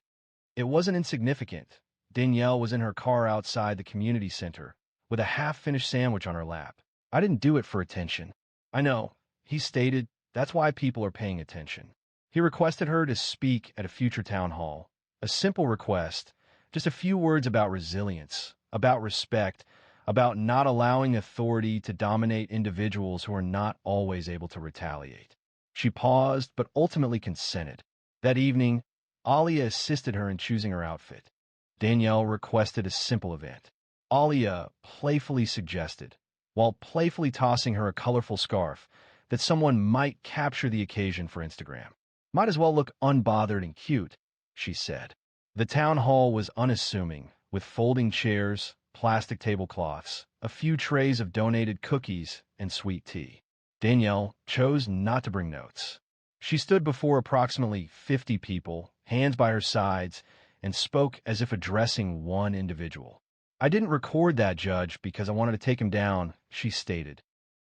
It wasn't insignificant." Danielle was in her car outside the community center, with a half-finished sandwich on her lap. "I didn't do it for attention." "I know," he stated. "That's why people are paying attention." He requested her to speak at a future town hall. A simple request, just a few words about resilience, about respect, about not allowing authority to dominate individuals who are not always able to retaliate. She paused, but ultimately consented. That evening, Alia assisted her in choosing her outfit. Danielle requested a simple event. Alia playfully suggested, while playfully tossing her a colorful scarf, that someone might capture the occasion for Instagram. "Might as well look unbothered and cute," she said. The town hall was unassuming, with folding chairs, plastic tablecloths, a few trays of donated cookies, and sweet tea. Danielle chose not to bring notes. She stood before approximately 50 people, hands by her sides, and spoke as if addressing one individual. "I didn't record that, Judge, because I wanted to take him down," she stated.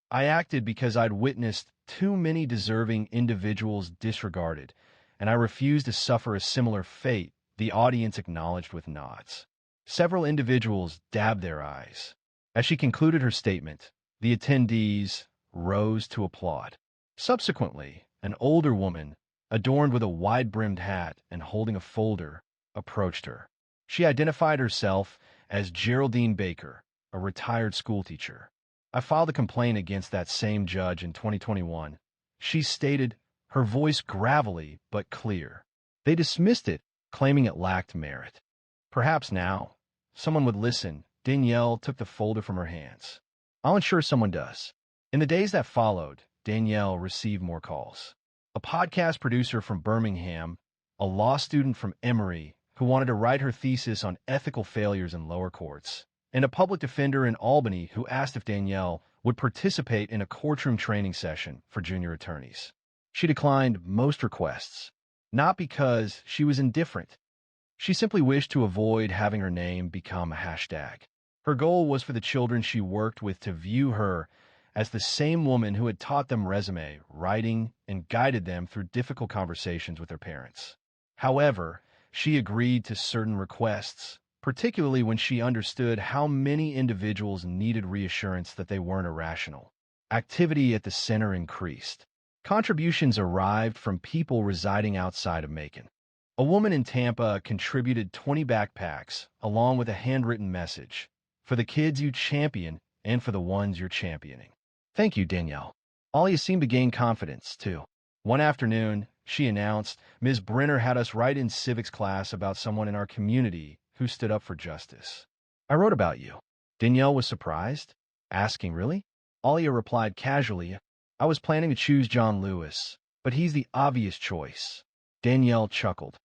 "I acted because I'd witnessed too many deserving individuals disregarded, and I refused to suffer a similar fate," the audience acknowledged with nods. Several individuals dabbed their eyes. As she concluded her statement, the attendees rose to applaud. Subsequently, an older woman, adorned with a wide-brimmed hat and holding a folder, approached her. She identified herself as Geraldine Baker, a retired schoolteacher. "I filed a complaint against that same judge in 2021. She stated, her voice gravelly but clear. "They dismissed it, claiming it lacked merit. Perhaps now someone would listen." Danielle took the folder from her hands. "I'll ensure someone does." In the days that followed, Danielle received more calls. A podcast producer from Birmingham, a law student from Emory who wanted to write her thesis on ethical failures in lower courts, and a public defender in Albany who asked if Danielle would participate in a courtroom training session for junior attorneys. She declined most requests, not because she was indifferent. She simply wished to avoid having her name become a hashtag. Her goal was for the children she worked with to view her as the same woman who had taught them resume writing and guided them through difficult conversations with their parents. However, she agreed to certain requests, particularly when she understood how many individuals needed reassurance that they weren't irrational. Activity at the center increased. Contributions arrived from people residing outside of Macon. A woman in Tampa contributed 20 backpacks, along with a handwritten message, for the kids you champion and for the ones you're championing. Thank you, Danielle. Alia seemed to gain confidence, too. One afternoon, she announced, Ms. Brenner had us write in civics class about someone in our community who stood up for justice. I wrote about you. Danielle was surprised, asking, really? Alia replied casually, I was planning to choose John Lewis, but he's the obvious choice. Danielle chuckled.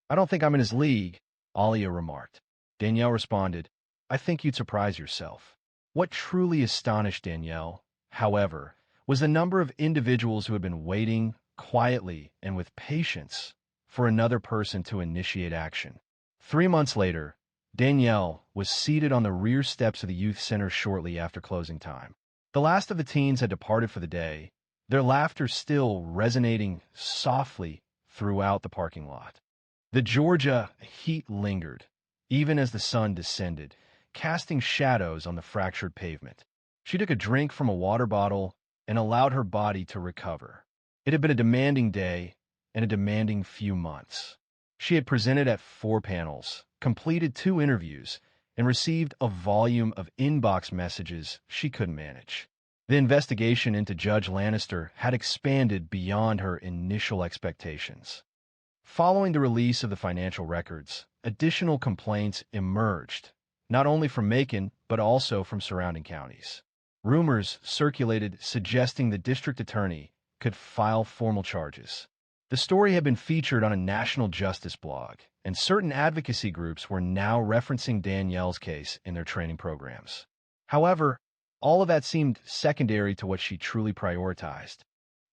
I don't think I'm in his league, Alia remarked. Danielle responded, I think you'd surprise yourself. What truly astonished Danielle, however, was the number of individuals who had been waiting quietly and with patience for another person to initiate action. 3 months later, Danielle was seated on the rear steps of the youth center shortly after closing time. The last of the teens had departed for the day, their laughter still resonating softly throughout the parking lot. The Georgia heat lingered, even as the sun descended, casting shadows on the fractured pavement. She took a drink from a water bottle and allowed her body to recover. It had been a demanding day and a demanding few months. She had presented at 4 panels, completed 2 interviews, and received a volume of inbox messages she couldn't manage. The investigation into Judge Lannister had expanded beyond her initial expectations. Following the release of the financial records, additional complaints emerged, not only from Macon, but also from surrounding counties. Rumors circulated suggesting the district attorney could file formal charges. The story had been featured on a national justice blog, and certain advocacy groups were now referencing Danielle's case in their training programs. However, all of that seemed secondary to what she truly prioritized.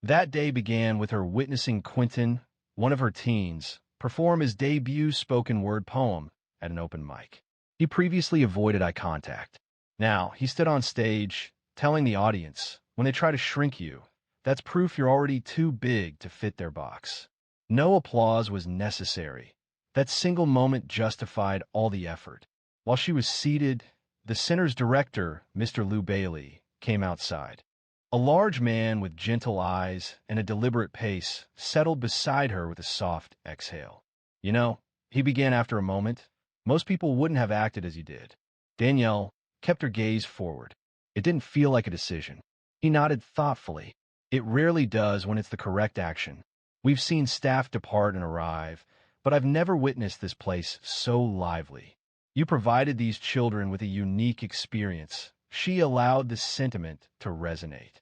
That day began with her witnessing Quentin, one of her teens, perform his debut spoken word poem at an open mic. He previously avoided eye contact. Now, he stood on stage, telling the audience, when they try to shrink you, that's proof you're already too big to fit their box. No applause was necessary. That single moment justified all the effort. While she was seated, the center's director, Mr. Lou Bailey, came outside. A large man with gentle eyes and a deliberate pace settled beside her with a soft exhale. You know, he began after a moment, most people wouldn't have acted as you did. Danielle kept her gaze forward. It didn't feel like a decision. He nodded thoughtfully. It rarely does when it's the correct action. We've seen staff depart and arrive, but I've never witnessed this place so lively. You provided these children with a unique experience. She allowed the sentiment to resonate.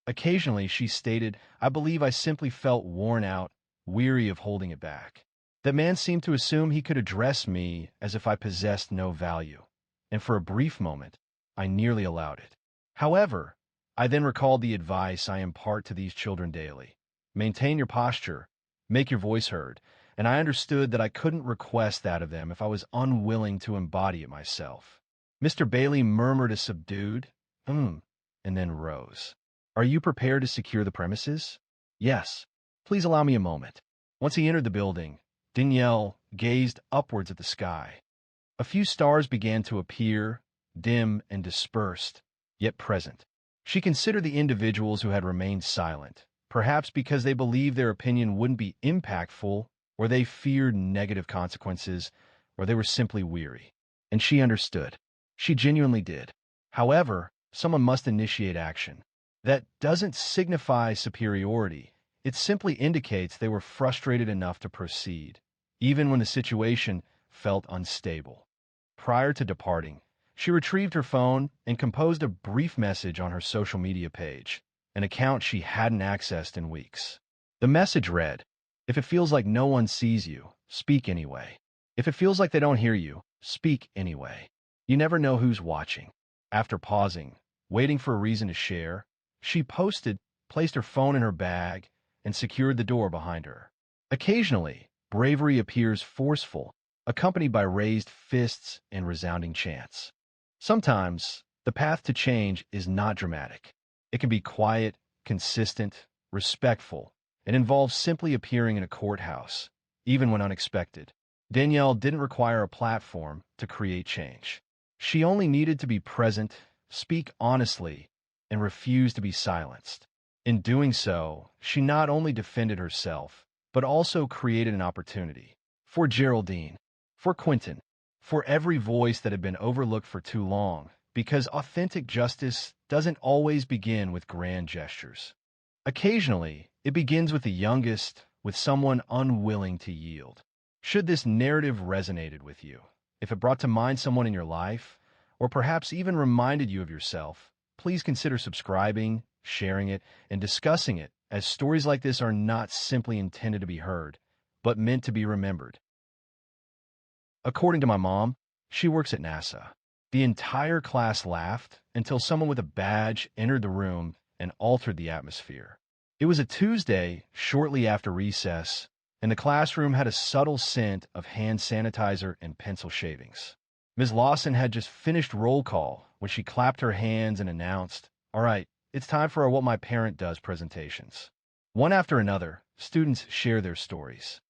Occasionally, she stated, I believe I simply felt worn out, weary of holding it back. That man seemed to assume he could address me as if I possessed no value, and for a brief moment, I nearly allowed it. However, I then recalled the advice I impart to these children daily. Maintain your posture, make your voice heard, and I understood that I couldn't request that of them if I was unwilling to embody it myself. Mr. Bailey murmured a subdued, and then rose. Are you prepared to secure the premises? Yes. Please allow me a moment. Once he entered the building, Danielle gazed upwards at the sky. A few stars began to appear, dim and dispersed, yet present. She considered the individuals who had remained silent, perhaps because they believed their opinion wouldn't be impactful, or they feared negative consequences, or they were simply weary. And she understood. She genuinely did. However, someone must initiate action. That doesn't signify superiority. It simply indicates they were frustrated enough to proceed, even when the situation felt unstable. Prior to departing, she retrieved her phone and composed a brief message on her social media page, an account she hadn't accessed in weeks. The message read, if it feels like no one sees you, speak anyway. If it feels like they don't hear you, speak anyway. You never know who's watching. After pausing, waiting for a reason to share, she posted, placed her phone in her bag, and secured the door behind her. Occasionally, bravery appears forceful, accompanied by raised fists and resounding chants. Sometimes, the path to change is not dramatic. It can be quiet, consistent, respectful. It involves simply appearing in a courthouse, even when unexpected. Danielle didn't require a platform to create change. She only needed to be present, speak honestly, and refuse to be silenced. In doing so, she not only defended herself, but also created an opportunity for Geraldine, for Quentin, for every voice that had been overlooked for too long, because authentic justice doesn't always begin with grand gestures. Occasionally, it begins with the youngest, with someone unwilling to yield. Should this narrative resonated with you, if it brought to mind someone in your life, or perhaps even reminded you of yourself, please consider subscribing, sharing it, and discussing it, as stories like this are not simply intended to be heard, but meant to be remembered. According to my mom, she works at NASA. The entire class laughed until someone with a badge entered the room and altered the atmosphere. It was a Tuesday, shortly after recess, and the classroom had a subtle scent of hand sanitizer and pencil shavings. Ms. Lawson had just finished roll call when she clapped her hands and announced, "All right, it's time for our What My Parent Does presentations." One after another, students share their stories.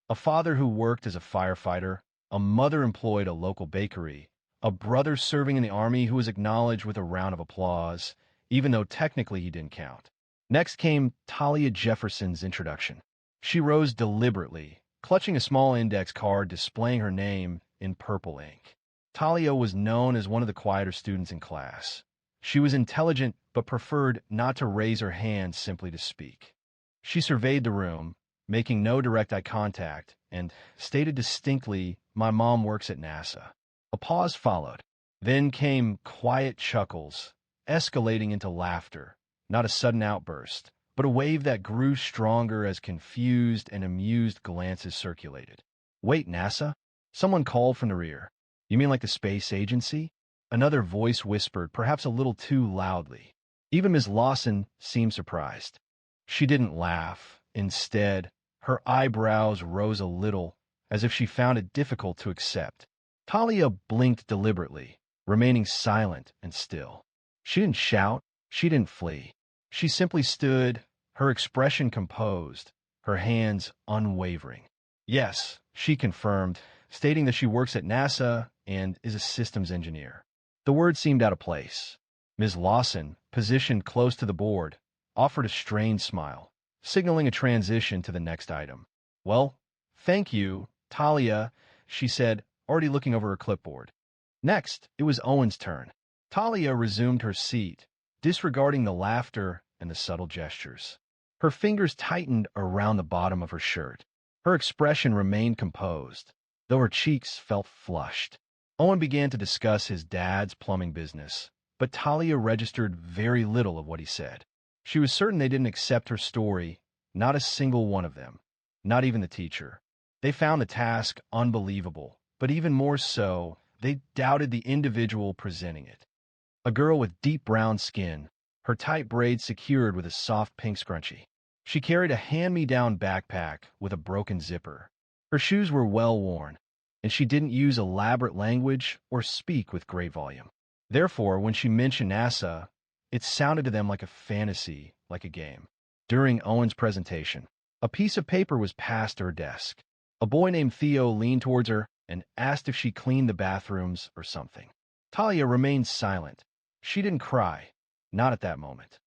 A father who worked as a firefighter, a mother employed a local bakery, a brother serving in the army who was acknowledged with a round of applause, even though technically he didn't count. Next came Talia Jefferson's introduction. She rose deliberately, clutching a small index card displaying her name in purple ink. Talia was known as one of the quieter students in class. She was intelligent but preferred not to raise her hand simply to speak. She surveyed the room, making no direct eye contact, and stated distinctly, "My mom works at NASA." A pause followed. Then came quiet chuckles, escalating into laughter, not a sudden outburst, but a wave that grew stronger as confused and amused glances circulated. "Wait, NASA?" Someone called from the rear. "You mean like the space agency?" Another voice whispered, perhaps a little too loudly. Even Ms. Lawson seemed surprised. She didn't laugh. Instead, her eyebrows rose a little, as if she found it difficult to accept. Talia blinked deliberately, remaining silent and still. She didn't shout. She didn't flee. She simply stood, her expression composed, her hands unwavering. "Yes," she confirmed, stating that she works at NASA and is a systems engineer. The word seemed out of place. Ms. Lawson, positioned close to the board, offered a strained smile, signaling a transition to the next item. "Well, thank you, Talia," she said, already looking over her clipboard. Next, it was Owen's turn. Talia resumed her seat, disregarding the laughter and the subtle gestures. Her fingers tightened around the bottom of her shirt. Her expression remained composed, though her cheeks felt flushed. Owen began to discuss his dad's plumbing business, but Talia registered very little of what he said. She was certain they didn't accept her story, not a single one of them, not even the teacher. They found the task unbelievable, but even more so, they doubted the individual presenting it. A girl with deep brown skin, her tight braids secured with a soft pink scrunchie. She carried a hand-me-down backpack with a broken zipper. Her shoes were well worn, and she didn't use elaborate language or speak with great volume. Therefore, when she mentioned NASA, it sounded to them like a fantasy, like a game. During Owen's presentation, a piece of paper was passed to her desk. A boy named Theo leaned towards her and asked if she cleaned the bathrooms or something. Talia remained silent. She didn't cry, not at that moment.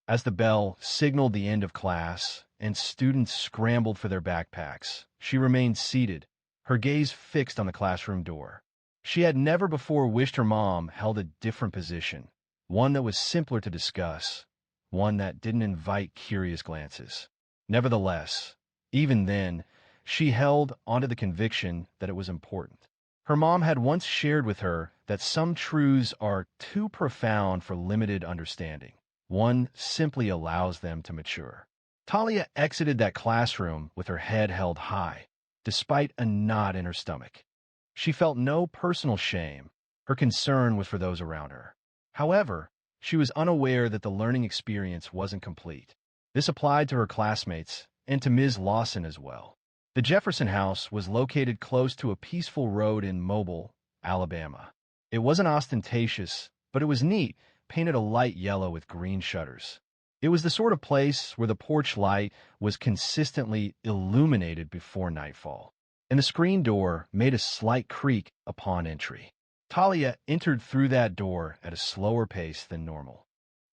As the bell signaled the end of class and students scrambled for their backpacks, she remained seated, her gaze fixed on the classroom door. She had never before wished her mom held a different position, one that was simpler to discuss, one that didn't invite curious glances. Nevertheless, even then, she held onto the conviction that it was important. Her mom had once shared with her that some truths are too profound for limited understanding. One simply allows them to mature. Talia exited that classroom with her head held high, despite a knot in her stomach. She felt no personal shame. Her concern was for those around her. However, she was unaware that the learning experience wasn't complete. This applied to her classmates and to Ms. Lawson as well. The Jefferson house was located close to a peaceful road in Mobile, Alabama. It wasn't ostentatious, but it was neat painted a light yellow with green shutters. It was the sort of place where the porch light was consistently illuminated before nightfall, and the screen door made a slight creak upon entry. Talia entered through that door at a slower pace than normal.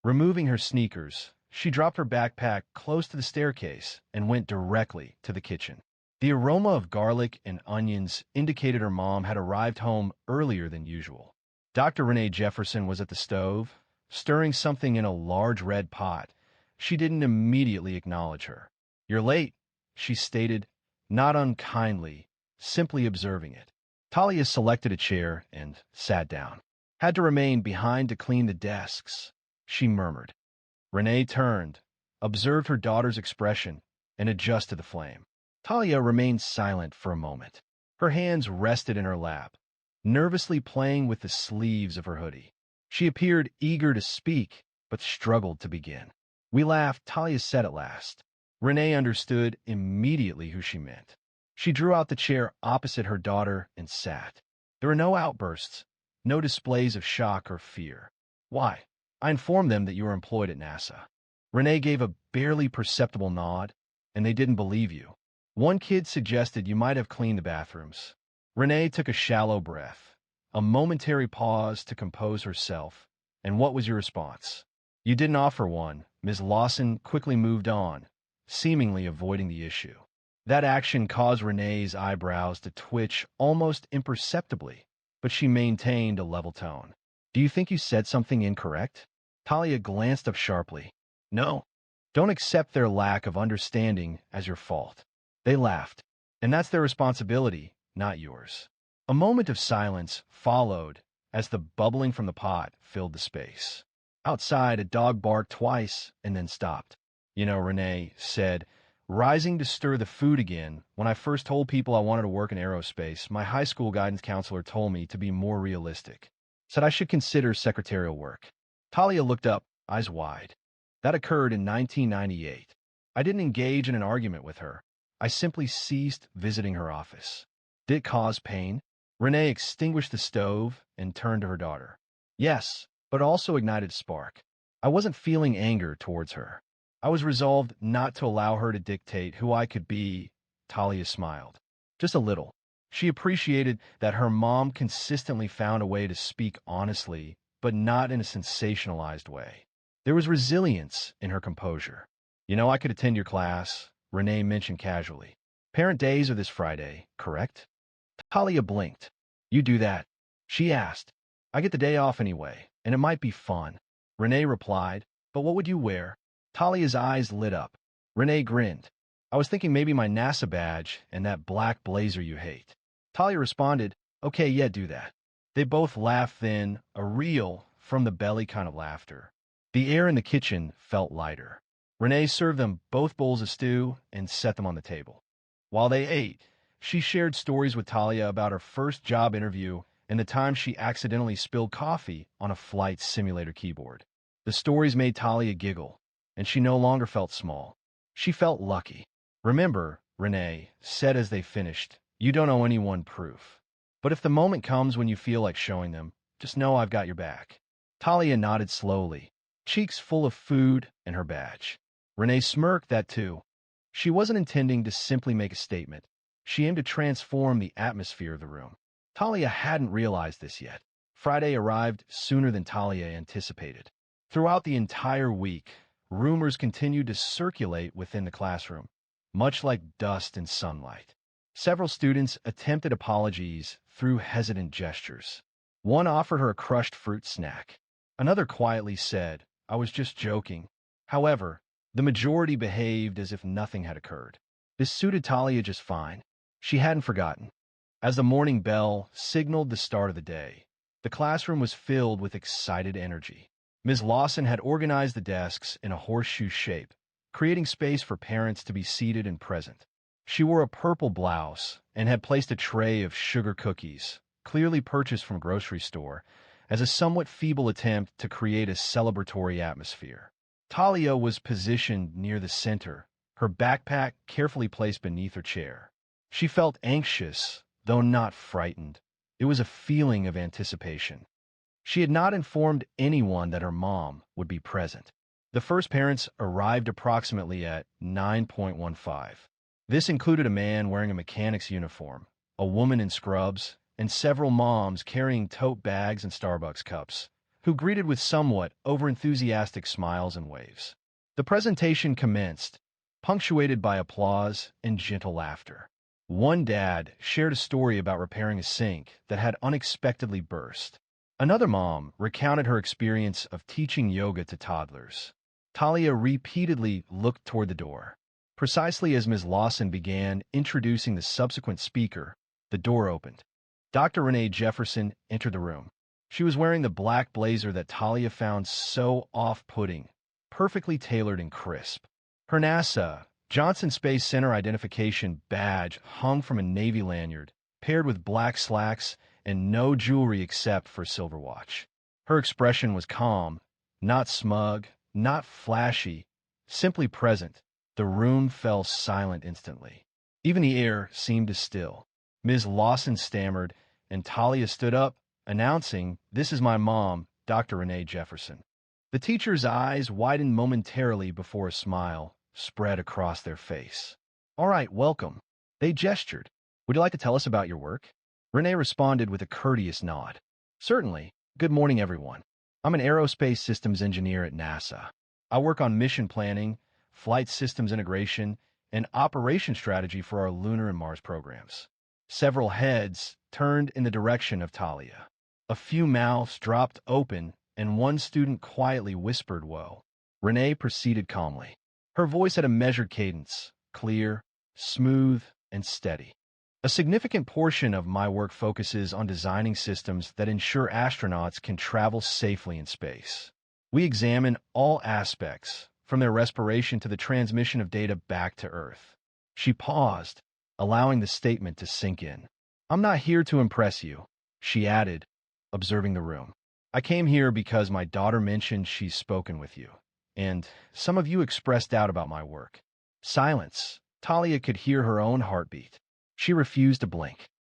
Removing her sneakers, she dropped her backpack close to the staircase and went directly to the kitchen. The aroma of garlic and onions indicated her mom had arrived home earlier than usual. Dr. Renee Jefferson was at the stove, stirring something in a large red pot. She didn't immediately acknowledge her. "You're late," she stated, not unkindly, simply observing it. Talia selected a chair and sat down. "Had to remain behind to clean the desks," she murmured. Renee turned, observed her daughter's expression, and adjusted the flame. Talia remained silent for a moment. Her hands rested in her lap, nervously playing with the sleeves of her hoodie. She appeared eager to speak, but struggled to begin. "We laughed," Talia said at last. Renee understood immediately who she meant. She drew out the chair opposite her daughter and sat. There were no outbursts, no displays of shock or fear. "Why? I informed them that you were employed at NASA." Renee gave a barely perceptible nod, and they didn't believe you. One kid suggested you might have cleaned the bathrooms. Renee took a shallow breath, a momentary pause to compose herself. "And what was your response?" "You didn't offer one." Ms. Lawson quickly moved on, seemingly avoiding the issue. That action caused Renee's eyebrows to twitch almost imperceptibly, but she maintained a level tone. "Do you think you said something incorrect?" Talia glanced up sharply. "No. Don't accept their lack of understanding as your fault." They laughed. "And that's their responsibility, not yours." A moment of silence followed as the bubbling from the pot filled the space. Outside, a dog barked twice and then stopped. "You know," Renee said, rising to stir the food again, "when I first told people I wanted to work in aerospace, my high school guidance counselor told me to be more realistic. Said I should consider secretarial work." Talia looked up, eyes wide. "That occurred in 1998. I didn't engage in an argument with her. I simply ceased visiting her office." "Did it cause pain?" Renee extinguished the stove and turned to her daughter. "Yes, but also ignited a spark. I wasn't feeling anger towards her. I was resolved not to allow her to dictate who I could be." Talia smiled. Just a little. She appreciated that her mom consistently found a way to speak honestly, but not in a sensationalized way. There was resilience in her composure. "You know, I could attend your class," Renee mentioned casually. "Parent days are this Friday, correct?" Talia blinked. "You do that?" she asked. "I get the day off anyway, and it might be fun." Renee replied, "But what would you wear?" Talia's eyes lit up. Renee grinned. "I was thinking maybe my NASA badge and that black blazer you hate." Talia responded, "Okay, yeah, do that." They both laughed then, a real, from-the-belly kind of laughter. The air in the kitchen felt lighter. Renee served them both bowls of stew and set them on the table. While they ate, she shared stories with Talia about her first job interview and the time she accidentally spilled coffee on a flight simulator keyboard. The stories made Talia giggle, and she no longer felt small. She felt lucky. "Remember," Renee said as they finished, "you don't owe anyone proof. But if the moment comes when you feel like showing them, just know I've got your back." Talia nodded slowly, cheeks full of food and her badge. Renee smirked that too. She wasn't intending to simply make a statement. She aimed to transform the atmosphere of the room. Talia hadn't realized this yet. Friday arrived sooner than Talia anticipated. Throughout the entire week, rumors continued to circulate within the classroom, much like dust in sunlight. Several students attempted apologies through hesitant gestures. One offered her a crushed fruit snack. Another quietly said, "I was just joking." However, the majority behaved as if nothing had occurred. This suited Talia just fine. She hadn't forgotten. As the morning bell signaled the start of the day, the classroom was filled with excited energy. Ms. Lawson had organized the desks in a horseshoe shape, creating space for parents to be seated and present. She wore a purple blouse and had placed a tray of sugar cookies, clearly purchased from a grocery store, as a somewhat feeble attempt to create a celebratory atmosphere. Talia was positioned near the center, her backpack carefully placed beneath her chair. She felt anxious, though not frightened. It was a feeling of anticipation. She had not informed anyone that her mom would be present. The first parents arrived approximately at 9:15. This included a man wearing a mechanic's uniform, a woman in scrubs, and several moms carrying tote bags and Starbucks cups, who greeted with somewhat overenthusiastic smiles and waves. The presentation commenced, punctuated by applause and gentle laughter. One dad shared a story about repairing a sink that had unexpectedly burst. Another mom recounted her experience of teaching yoga to toddlers. Talia repeatedly looked toward the door. Precisely as Ms. Lawson began introducing the subsequent speaker, the door opened. Dr. Renee Jefferson entered the room. She was wearing the black blazer that Talia found so off-putting, perfectly tailored and crisp. Her NASA Johnson Space Center identification badge hung from a Navy lanyard, paired with black slacks and no jewelry except for a silver watch. Her expression was calm, not smug, not flashy, simply present. The room fell silent instantly. Even the air seemed to still. Ms. Lawson stammered, and Talia stood up, announcing, "This is my mom, Dr. Renee Jefferson." The teacher's eyes widened momentarily before a smile spread across their face. "All right, welcome." They gestured. "Would you like to tell us about your work?" Renee responded with a courteous nod. "Certainly. Good morning, everyone. I'm an aerospace systems engineer at NASA. I work on mission planning, flight systems integration, and operation strategy for our lunar and Mars programs." Several heads turned in the direction of Talia. A few mouths dropped open, and one student quietly whispered, "Whoa." Renee proceeded calmly. Her voice had a measured cadence, clear, smooth, and steady. "A significant portion of my work focuses on designing systems that ensure astronauts can travel safely in space. We examine all aspects, from their respiration to the transmission of data back to Earth." She paused, allowing the statement to sink in. "I'm not here to impress you," she added, observing the room. "I came here because my daughter mentioned she's spoken with you, and some of you expressed doubt about my work." Silence. Talia could hear her own heartbeat. She refused to blink.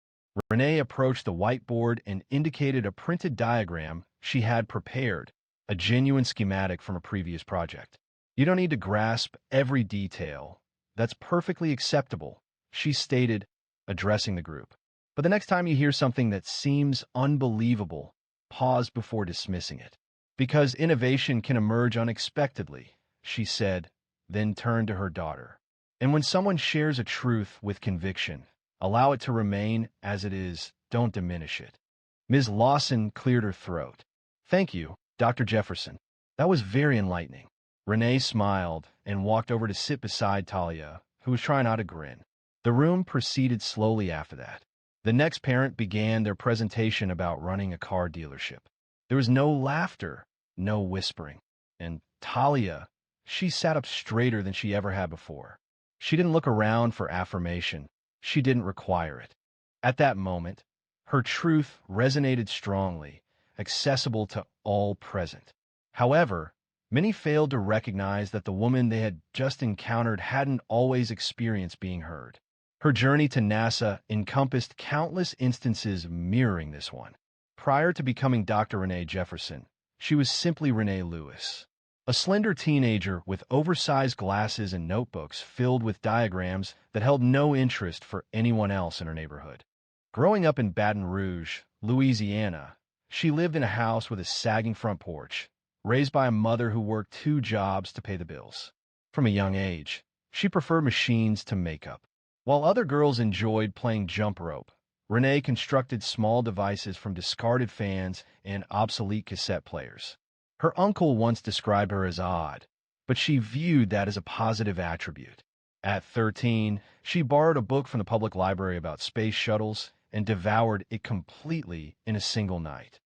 Renee approached the whiteboard and indicated a printed diagram she had prepared, a genuine schematic from a previous project. "You don't need to grasp every detail. That's perfectly acceptable," she stated, addressing the group. "But the next time you hear something that seems unbelievable, pause before dismissing it. Because innovation can emerge unexpectedly," she said, then turned to her daughter. "And when someone shares a truth with conviction, allow it to remain as it is, don't diminish it." Ms. Lawson cleared her throat. "Thank you, Dr. Jefferson. That was very enlightening." Renee smiled and walked over to sit beside Talia, who was trying not to grin. The room proceeded slowly after that. The next parent began their presentation about running a car dealership. There was no laughter, no whispering. And Talia, she sat up straighter than she ever had before. She didn't look around for affirmation. She didn't require it. At that moment, her truth resonated strongly, accessible to all present. However, many failed to recognize that the woman they had just encountered hadn't always experienced being heard. Her journey to NASA encompassed countless instances mirroring this one. Prior to becoming Dr. Renee Jefferson, she was simply Renee Lewis, a slender teenager with oversized glasses and notebooks filled with diagrams that held no interest for anyone else in her neighborhood. Growing up in Baton Rouge, Louisiana, she lived in a house with a sagging front porch, raised by a mother who worked 2 jobs to pay the bills. From a young age, she preferred machines to makeup. While other girls enjoyed playing jump rope, Renee constructed small devices from discarded fans and obsolete cassette players. Her uncle once described her as odd, but she viewed that as a positive attribute. At 13, she borrowed a book from the public library about space shuttles and devoured it completely in a single night.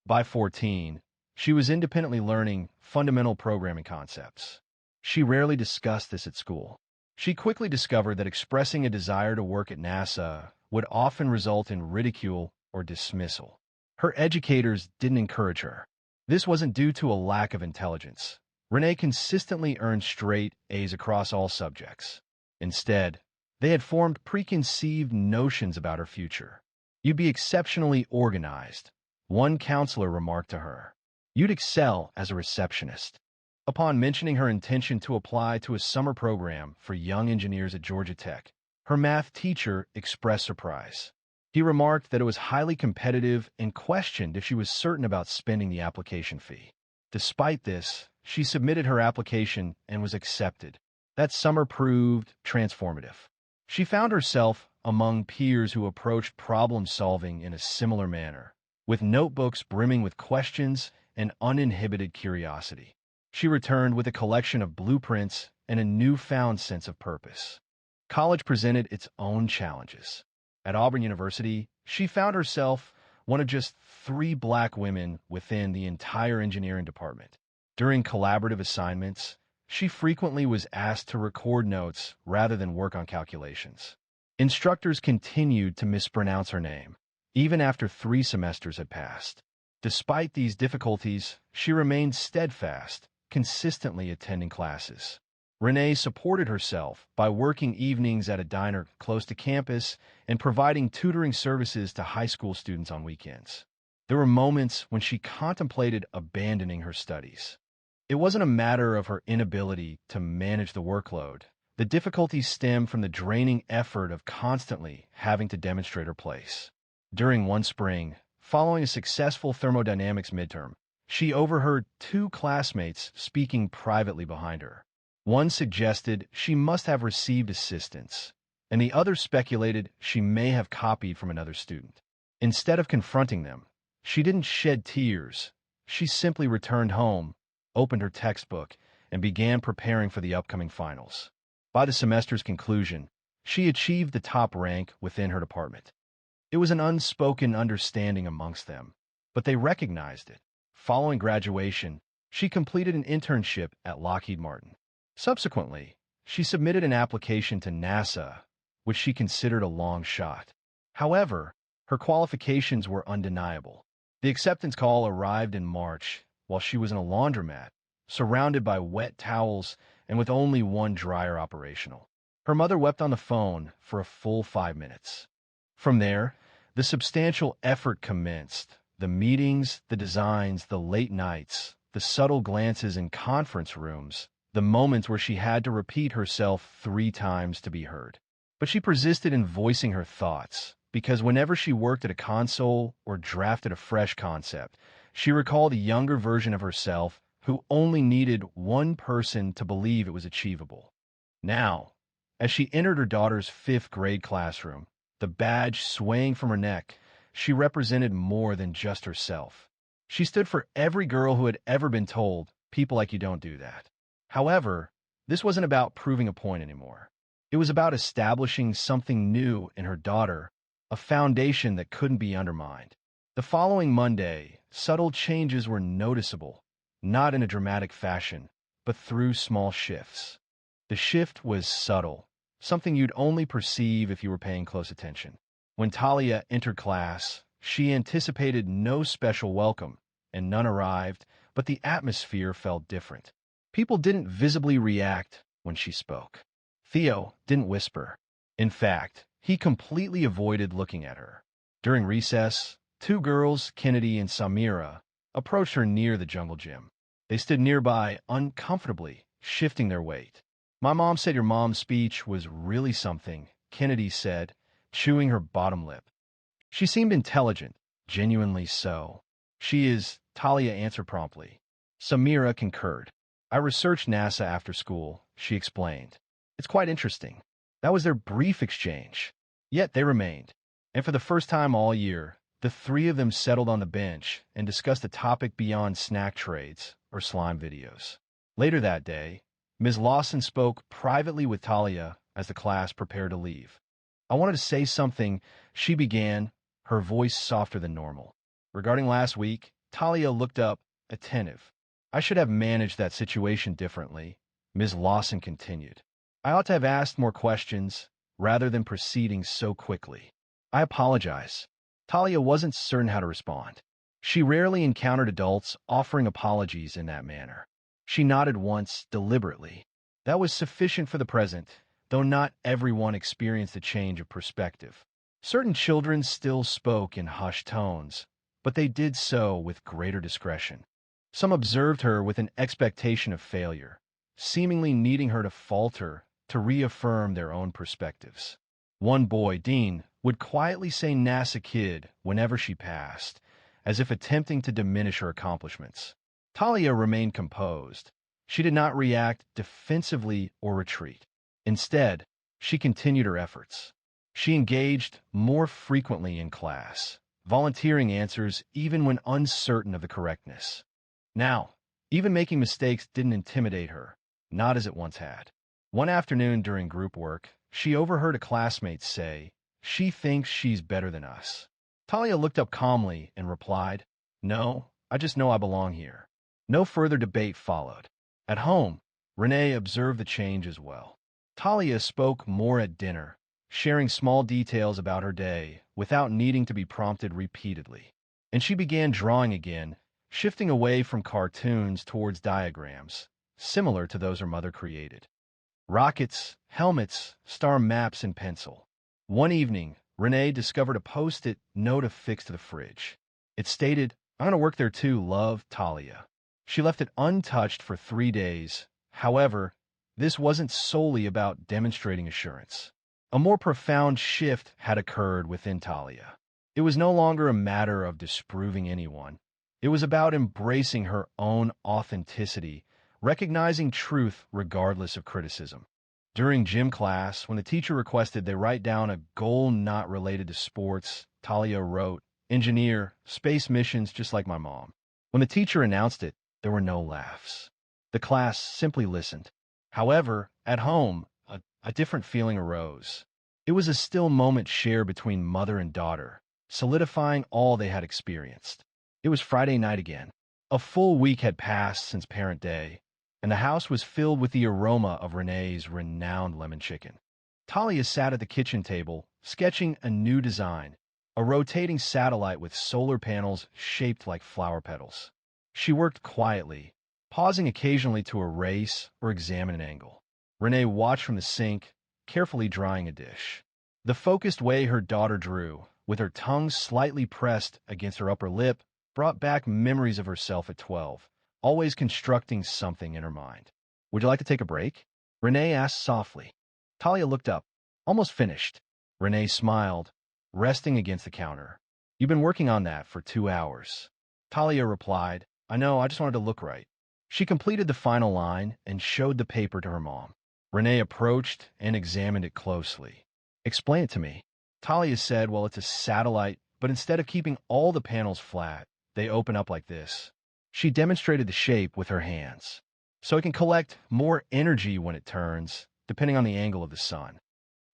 By 14, she was independently learning fundamental programming concepts. She rarely discussed this at school. She quickly discovered that expressing a desire to work at NASA would often result in ridicule or dismissal. Her educators didn't encourage her. This wasn't due to a lack of intelligence. Renee consistently earned straight A's across all subjects. Instead, they had formed preconceived notions about her future. "You'd be exceptionally organized, One counselor remarked to her, "You'd excel as a receptionist." Upon mentioning her intention to apply to a summer program for young engineers at Georgia Tech, her math teacher expressed surprise. He remarked that it was highly competitive and questioned if she was certain about spending the application fee. Despite this, she submitted her application and was accepted. That summer proved transformative. She found herself among peers who approached problem solving in a similar manner, with notebooks brimming with questions and uninhibited curiosity. She returned with a collection of blueprints and a newfound sense of purpose. College presented its own challenges. At Auburn University, she found herself one of just 3 black women within the entire engineering department. During collaborative assignments, she frequently was asked to record notes rather than work on calculations. Instructors continued to mispronounce her name, even after 3 semesters had passed. Despite these difficulties, she remained steadfast, consistently attending classes. Renee supported herself by working evenings at a diner close to campus and providing tutoring services to high school students on weekends. There were moments when she contemplated abandoning her studies. It wasn't a matter of her inability to manage the workload. The difficulties stemmed from the draining effort of constantly having to demonstrate her place. During one spring, following a successful thermodynamics midterm, she overheard 2 classmates speaking privately behind her. One suggested she must have received assistance, and the other speculated she may have copied from another student. Instead of confronting them, she didn't shed tears. She simply returned home, opened her textbook, and began preparing for the upcoming finals. By the semester's conclusion, she achieved the top rank within her department. It was an unspoken understanding amongst them, but they recognized it. Following graduation, she completed an internship at Lockheed Martin. Subsequently, she submitted an application to NASA, which she considered a long shot. However, her qualifications were undeniable. The acceptance call arrived in March while she was in a laundromat, surrounded by wet towels and with only one dryer operational. Her mother wept on the phone for a full 5 minutes. From there, the substantial effort commenced. The meetings, the designs, the late nights, the subtle glances in conference rooms, the moments where she had to repeat herself 3 times to be heard. But she persisted in voicing her thoughts, because whenever she worked at a console or drafted a fresh concept, she recalled a younger version of herself who only needed one person to believe it was achievable. Now, as she entered her daughter's 5th grade classroom, the badge swaying from her neck, she represented more than just herself. She stood for every girl who had ever been told, "People like you don't do that." However, this wasn't about proving a point anymore. It was about establishing something new in her daughter, a foundation that couldn't be undermined. The following Monday, subtle changes were noticeable, not in a dramatic fashion, but through small shifts. The shift was subtle, something you'd only perceive if you were paying close attention. When Talia entered class, she anticipated no special welcome, and none arrived, but the atmosphere felt different. People didn't visibly react when she spoke. Theo didn't whisper. In fact, he completely avoided looking at her. During recess, 2 girls, Kennedy and Samira, approached her near the jungle gym. They stood nearby, uncomfortably, shifting their weight. "My mom said your mom's speech was really something," Kennedy said, chewing her bottom lip. "She seemed intelligent, genuinely so." "She is," Talia answered promptly. Samira concurred. "I researched NASA after school," she explained. "It's quite interesting." That was their brief exchange. Yet they remained. And for the first time all year, the 3 of them settled on the bench and discussed a topic beyond snack trades or slime videos. Later that day, Ms. Lawson spoke privately with Talia as the class prepared to leave. "I wanted to say something," she began, her voice softer than normal. "Regarding last week," Talia looked up, attentive. "I should have managed that situation differently," Ms. Lawson continued. "I ought to have asked more questions rather than proceeding so quickly. I apologize." Talia wasn't certain how to respond. She rarely encountered adults offering apologies in that manner. She nodded once, deliberately. That was sufficient for the present, though not everyone experienced a change of perspective. Certain children still spoke in hushed tones, but they did so with greater discretion. Some observed her with an expectation of failure, seemingly needing her to falter to reaffirm their own perspectives. One boy, Dean, would quietly say NASA kid whenever she passed, as if attempting to diminish her accomplishments. Talia remained composed. She did not react defensively or retreat. Instead, she continued her efforts. She engaged more frequently in class, volunteering answers even when uncertain of the correctness. Now, even making mistakes didn't intimidate her, not as it once had. One afternoon during group work, she overheard a classmate say, "She thinks she's better than us." Talia looked up calmly and replied, "No, I just know I belong here." No further debate followed. At home, Renee observed the change as well. Talia spoke more at dinner, sharing small details about her day without needing to be prompted repeatedly. And she began drawing again, shifting away from cartoons towards diagrams, similar to those her mother created. Rockets, helmets, star maps, and pencil. One evening, Renee discovered a post-it note affixed to the fridge. It stated, "I'm going to work there too, love, Talia." She left it untouched for 3 days. However, this wasn't solely about demonstrating assurance. A more profound shift had occurred within Talia. It was no longer a matter of disproving anyone. It was about embracing her own authenticity, recognizing truth regardless of criticism. During gym class, when the teacher requested they write down a goal not related to sports, Talia wrote, "Engineer, space missions just like my mom." When the teacher announced it, there were no laughs. The class simply listened. However, at home, a different feeling arose. It was a still moment shared between mother and daughter, solidifying all they had experienced. It was Friday night again. A full week had passed since Parent Day, and the house was filled with the aroma of Renee's renowned lemon chicken. Talia sat at the kitchen table, sketching a new design, a rotating satellite with solar panels shaped like flower petals. She worked quietly, pausing occasionally to erase or examine an angle. Renee watched from the sink, carefully drying a dish. The focused way her daughter drew, with her tongue slightly pressed against her upper lip, brought back memories of herself at 12, always constructing something in her mind. "Would you like to take a break?" Renee asked softly. Talia looked up. "Almost finished." Renee smiled, resting against the counter. "You've been working on that for 2 hours." Talia replied, "I know, I just wanted to look right." She completed the final line and showed the paper to her mom. Renee approached and examined it closely. "Explain it to me." Talia said, "Well, it's a satellite, but instead of keeping all the panels flat, they open up like this." She demonstrated the shape with her hands. "So it can collect more energy when it turns, depending on the angle of the sun."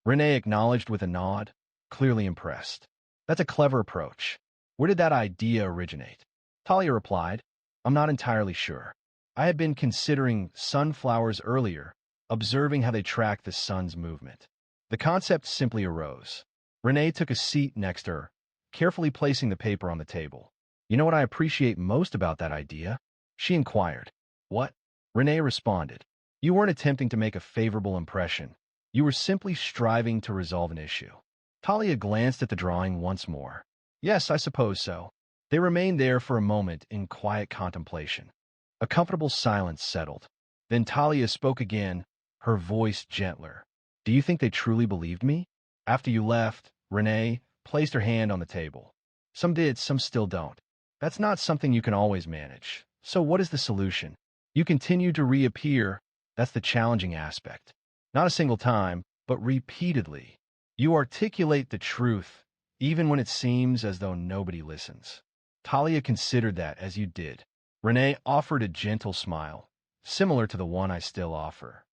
Renee acknowledged with a nod, clearly impressed. "That's a clever approach. Where did that idea originate?" Talia replied, "I'm not entirely sure. I had been considering sunflowers earlier, observing how they track the sun's movement. The concept simply arose." Renee took a seat next to her, carefully placing the paper on the table. "You know what I appreciate most about that idea?" she inquired. "What?" Renee responded. "You weren't attempting to make a favorable impression. You were simply striving to resolve an issue." Talia glanced at the drawing once more. "Yes, I suppose so." They remained there for a moment in quiet contemplation. A comfortable silence settled. Then Talia spoke again, her voice gentler. "Do you think they truly believed me?" "After you left," Renee placed her hand on the table. "Some did, some still don't. That's not something you can always manage. So what is the solution? You continue to reappear. That's the challenging aspect. Not a single time, but repeatedly. You articulate the truth, even when it seems as though nobody listens." Talia considered that as you did. Renee offered a gentle smile, similar to the one I still offer.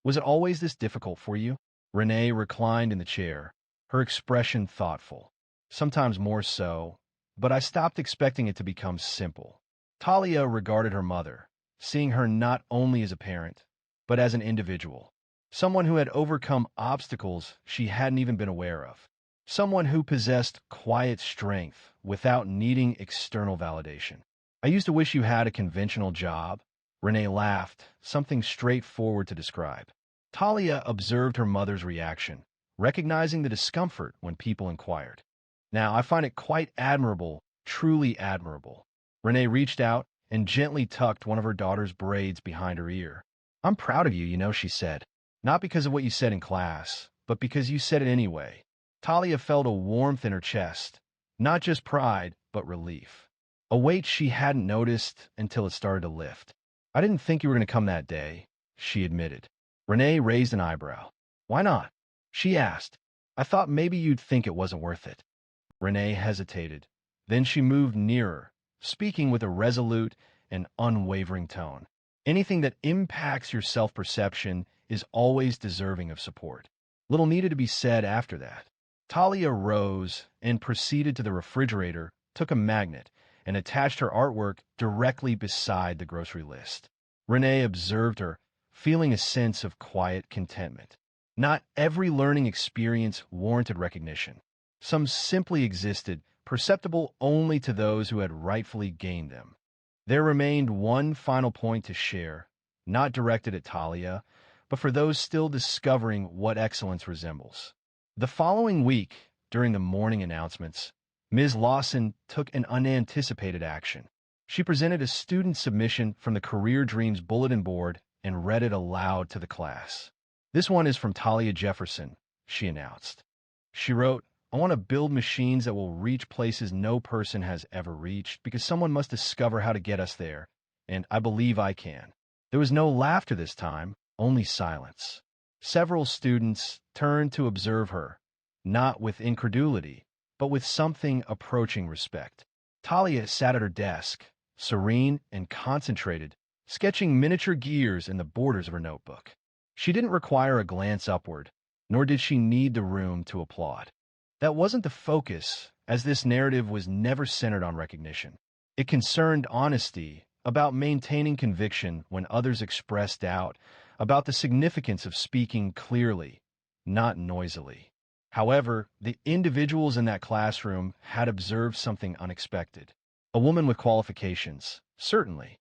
"Was it always this difficult for you?" Renee reclined in the chair, her expression thoughtful. "Sometimes more so, but I stopped expecting it to become simple." Talia regarded her mother, seeing her not only as a parent, but as an individual. Someone who had overcome obstacles she hadn't even been aware of. Someone who possessed quiet strength without needing external validation. "I used to wish you had a conventional job." Renee laughed, something straightforward to describe. Talia observed her mother's reaction, recognizing the discomfort when people inquired. "Now, I find it quite admirable Truly admirable. Renee reached out and gently tucked one of her daughter's braids behind her ear. I'm proud of you, she said. Not because of what you said in class, but because you said it anyway. Talia felt a warmth in her chest. Not just pride, but relief. A weight she hadn't noticed until it started to lift. I didn't think you were going to come that day, she admitted. Renee raised an eyebrow. Why not? She asked. I thought maybe you'd think it wasn't worth it. Renee hesitated. Then she moved nearer, speaking with a resolute and unwavering tone. Anything that impacts your self-perception is always deserving of support. Little needed to be said after that. Talia rose and proceeded to the refrigerator, took a magnet, and attached her artwork directly beside the grocery list. Renee observed her, feeling a sense of quiet contentment. Not every learning experience warranted recognition. Some simply existed, perceptible only to those who had rightfully gained them. There remained one final point to share, not directed at Talia, but for those still discovering what excellence resembles. The following week, during the morning announcements, Ms. Lawson took an unanticipated action. She presented a student submission from the Career Dreams bulletin board and read it aloud to the class. This one is from Talia Jefferson, she announced. She wrote, I want to build machines that will reach places no person has ever reached because someone must discover how to get us there, and I believe I can. There was no laughter this time, only silence. Several students turned to observe her, not with incredulity, but with something approaching respect. Talia sat at her desk, serene and concentrated, sketching miniature gears in the borders of her notebook. She didn't require a glance upward, nor did she need the room to applaud. That wasn't the focus, as this narrative was never centered on recognition. It concerned honesty, about maintaining conviction when others expressed doubt, about the significance of speaking clearly, not noisily. However, the individuals in that classroom had observed something unexpected. A woman with qualifications, certainly.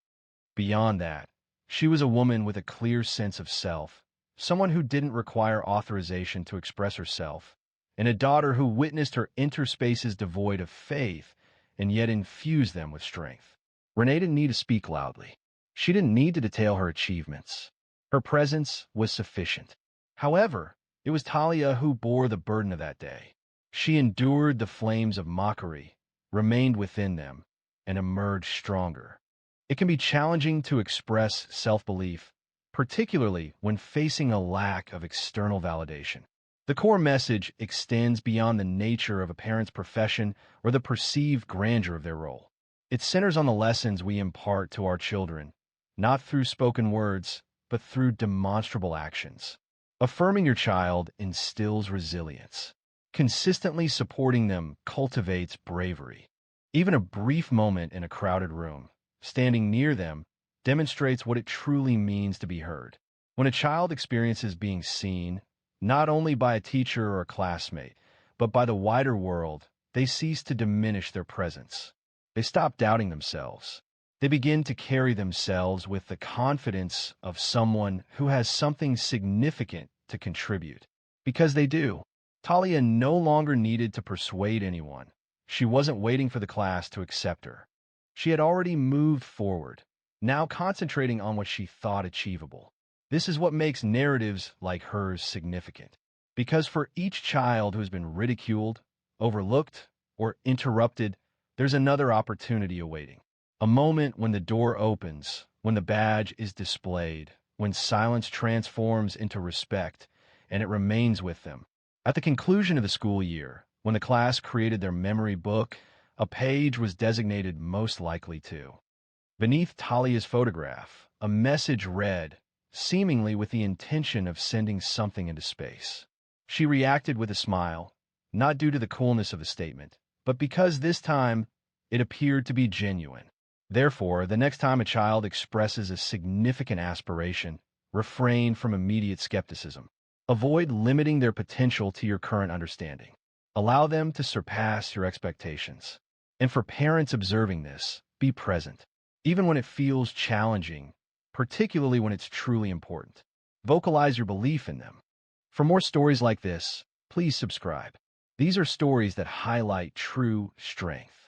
Beyond that, she was a woman with a clear sense of self, someone who didn't require authorization to express herself, and a daughter who witnessed her interspaces devoid of faith and yet infused them with strength. Renee didn't need to speak loudly. She didn't need to detail her achievements. Her presence was sufficient. However, it was Talia who bore the burden of that day. She endured the flames of mockery, remained within them, and emerged stronger. It can be challenging to express self-belief, particularly when facing a lack of external validation. The core message extends beyond the nature of a parent's profession or the perceived grandeur of their role. It centers on the lessons we impart to our children, not through spoken words, but through demonstrable actions. Affirming your child instills resilience. Consistently supporting them cultivates bravery. Even a brief moment in a crowded room, standing near them, demonstrates what it truly means to be heard. When a child experiences being seen, not only by a teacher or a classmate, but by the wider world, they cease to diminish their presence. They stop doubting themselves. They begin to carry themselves with the confidence of someone who has something significant to contribute. Because they do. Talia no longer needed to persuade anyone. She wasn't waiting for the class to accept her. She had already moved forward, now concentrating on what she thought achievable. This is what makes narratives like hers significant. Because for each child who has been ridiculed, overlooked, or interrupted, there's another opportunity awaiting. A moment when the door opens, when the badge is displayed, when silence transforms into respect, and it remains with them. At the conclusion of the school year, when the class created their memory book, a page was designated most likely to. Beneath Talia's photograph, a message read, seemingly with the intention of sending something into space. She reacted with a smile, not due to the coolness of the statement, but because this time it appeared to be genuine. Therefore, the next time a child expresses a significant aspiration, refrain from immediate skepticism. Avoid limiting their potential to your current understanding. Allow them to surpass your expectations. And for parents observing this, be present, even when it feels challenging, particularly when it's truly important. Vocalize your belief in them. For more stories like this, please subscribe. These are stories that highlight true strength.